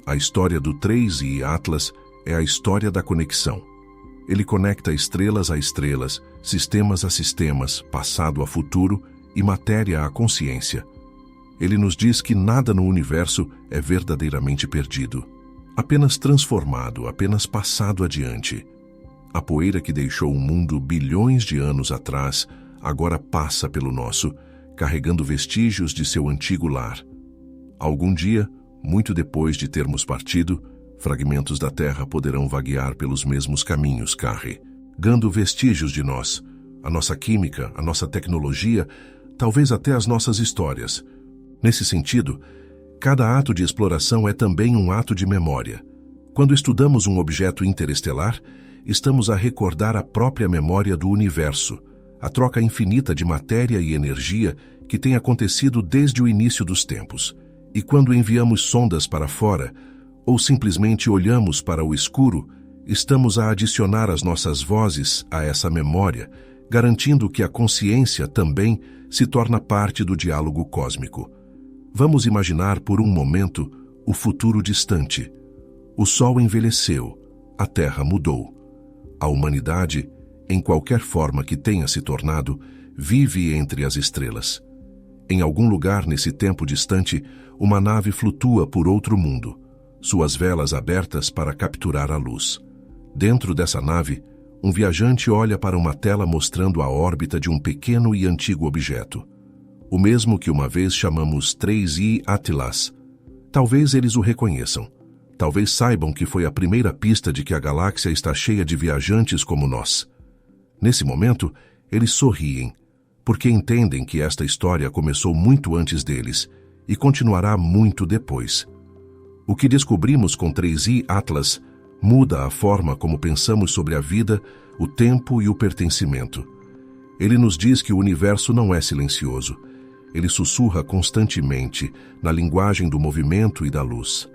Speaker 1: A história do 3I Atlas é a história da conexão. Ele conecta estrelas a estrelas, sistemas a sistemas, passado a futuro e matéria a consciência. Ele nos diz que nada no universo é verdadeiramente perdido, apenas transformado, apenas passado adiante. A poeira que deixou o mundo bilhões de anos atrás agora passa pelo nosso, carregando vestígios de seu antigo lar. Algum dia, muito depois de termos partido, fragmentos da Terra poderão vaguear pelos mesmos caminhos, carregando vestígios de nós, a nossa química, a nossa tecnologia, talvez até as nossas histórias. Nesse sentido, cada ato de exploração é também um ato de memória. Quando estudamos um objeto interestelar, estamos a recordar a própria memória do universo, a troca infinita de matéria e energia que tem acontecido desde o início dos tempos. E quando enviamos sondas para fora, ou simplesmente olhamos para o escuro, estamos a adicionar as nossas vozes a essa memória, garantindo que a consciência também se torna parte do diálogo cósmico. Vamos imaginar por um momento o futuro distante. O Sol envelheceu, a Terra mudou. A humanidade, em qualquer forma que tenha se tornado, vive entre as estrelas. Em algum lugar nesse tempo distante, uma nave flutua por outro mundo, suas velas abertas para capturar a luz. Dentro dessa nave, um viajante olha para uma tela mostrando a órbita de um pequeno e antigo objeto. O mesmo que uma vez chamamos 3I Atlas. Talvez eles o reconheçam. Talvez saibam que foi a primeira pista de que a galáxia está cheia de viajantes como nós. Nesse momento, eles sorriem, porque entendem que esta história começou muito antes deles e continuará muito depois. O que descobrimos com 3I Atlas muda a forma como pensamos sobre a vida, o tempo e o pertencimento. Ele nos diz que o universo não é silencioso. Ele sussurra constantemente na linguagem do movimento e da luz.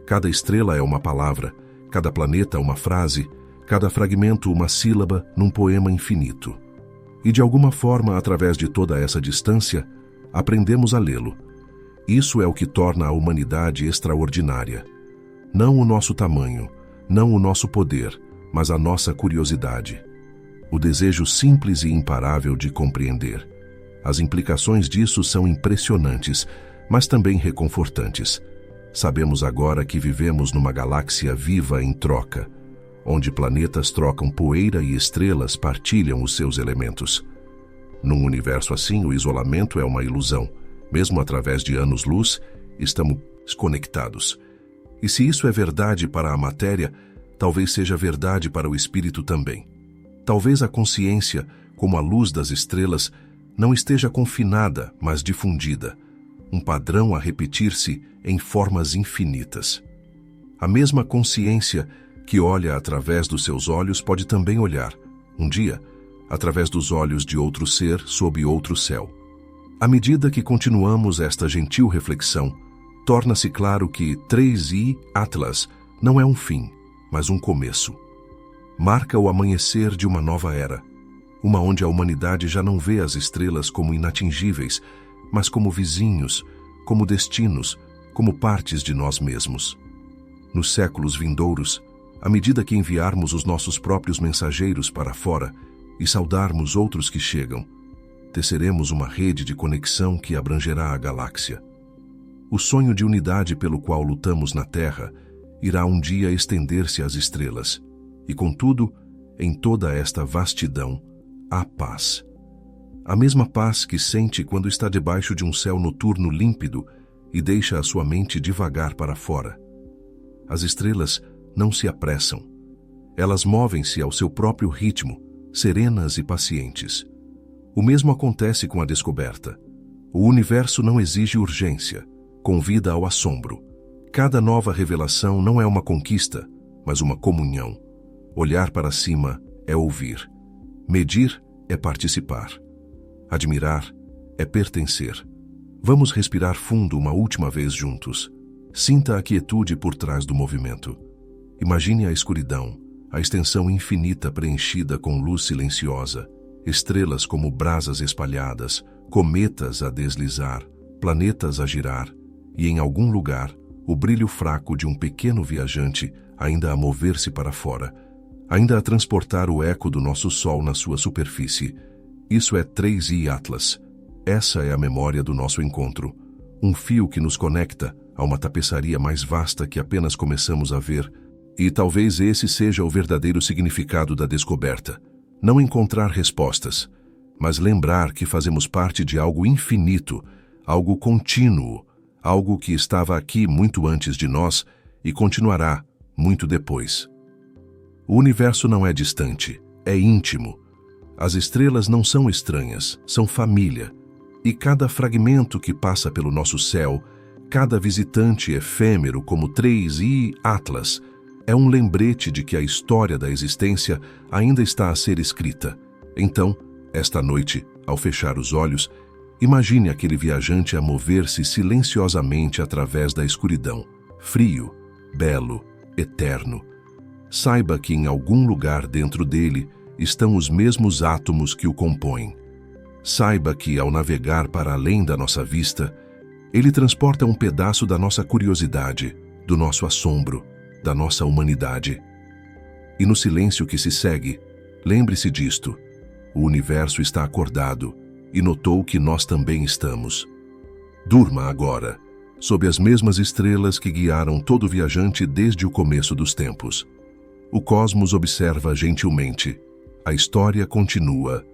Speaker 1: Cada estrela é uma palavra, cada planeta uma frase, cada fragmento uma sílaba num poema infinito. E de alguma forma, através de toda essa distância, aprendemos a lê-lo. Isso é o que torna a humanidade extraordinária. Não o nosso tamanho, não o nosso poder, mas a nossa curiosidade. O desejo simples e imparável de compreender. As implicações disso são impressionantes, mas também reconfortantes. Sabemos agora que vivemos numa galáxia viva em troca, onde planetas trocam poeira e estrelas partilham os seus elementos. Num universo assim, o isolamento é uma ilusão. Mesmo através de anos-luz, estamos conectados. E se isso é verdade para a matéria, talvez seja verdade para o espírito também. Talvez a consciência, como a luz das estrelas, não esteja confinada, mas difundida, um padrão a repetir-se em formas infinitas. A mesma consciência que olha através dos seus olhos pode também olhar, um dia, através dos olhos de outro ser sob outro céu. À medida que continuamos esta gentil reflexão, torna-se claro que 3i Atlas não é um fim, mas um começo. Marca o amanhecer de uma nova era, uma onde a humanidade já não vê as estrelas como inatingíveis, mas como vizinhos, como destinos, como partes de nós mesmos. Nos séculos vindouros, à medida que enviarmos os nossos próprios mensageiros para fora e saudarmos outros que chegam, teceremos uma rede de conexão que abrangerá a galáxia. O sonho de unidade pelo qual lutamos na Terra irá um dia estender-se às estrelas, e contudo, em toda esta vastidão, há paz. A mesma paz que sente quando está debaixo de um céu noturno límpido e deixa a sua mente divagar para fora. As estrelas não se apressam. Elas movem-se ao seu próprio ritmo, serenas e pacientes. O mesmo acontece com a descoberta. O universo não exige urgência, convida ao assombro. Cada nova revelação não é uma conquista, mas uma comunhão. Olhar para cima é ouvir. Medir é participar. Admirar é pertencer. Vamos respirar fundo uma última vez juntos. Sinta a quietude por trás do movimento. Imagine a escuridão, a extensão infinita preenchida com luz silenciosa, estrelas como brasas espalhadas, cometas a deslizar, planetas a girar, e em algum lugar, o brilho fraco de um pequeno viajante ainda a mover-se para fora, ainda a transportar o eco do nosso Sol na sua superfície. Isso é 3i Atlas. Essa é a memória do nosso encontro. Um fio que nos conecta a uma tapeçaria mais vasta que apenas começamos a ver. E talvez esse seja o verdadeiro significado da descoberta. Não encontrar respostas, mas lembrar que fazemos parte de algo infinito, algo contínuo, algo que estava aqui muito antes de nós e continuará muito depois. O universo não é distante, é íntimo. As estrelas não são estranhas, são família. E cada fragmento que passa pelo nosso céu, cada visitante efêmero como 3i Atlas, é um lembrete de que a história da existência ainda está a ser escrita. Então, esta noite, ao fechar os olhos, imagine aquele viajante a mover-se silenciosamente através da escuridão, frio, belo, eterno. Saiba que em algum lugar dentro dele estão os mesmos átomos que o compõem. Saiba que, ao navegar para além da nossa vista, ele transporta um pedaço da nossa curiosidade, do nosso assombro, da nossa humanidade. E no silêncio que se segue, lembre-se disto: o universo está acordado e notou que nós também estamos. Durma agora, sob as mesmas estrelas que guiaram todo viajante desde o começo dos tempos. O cosmos observa gentilmente. A história continua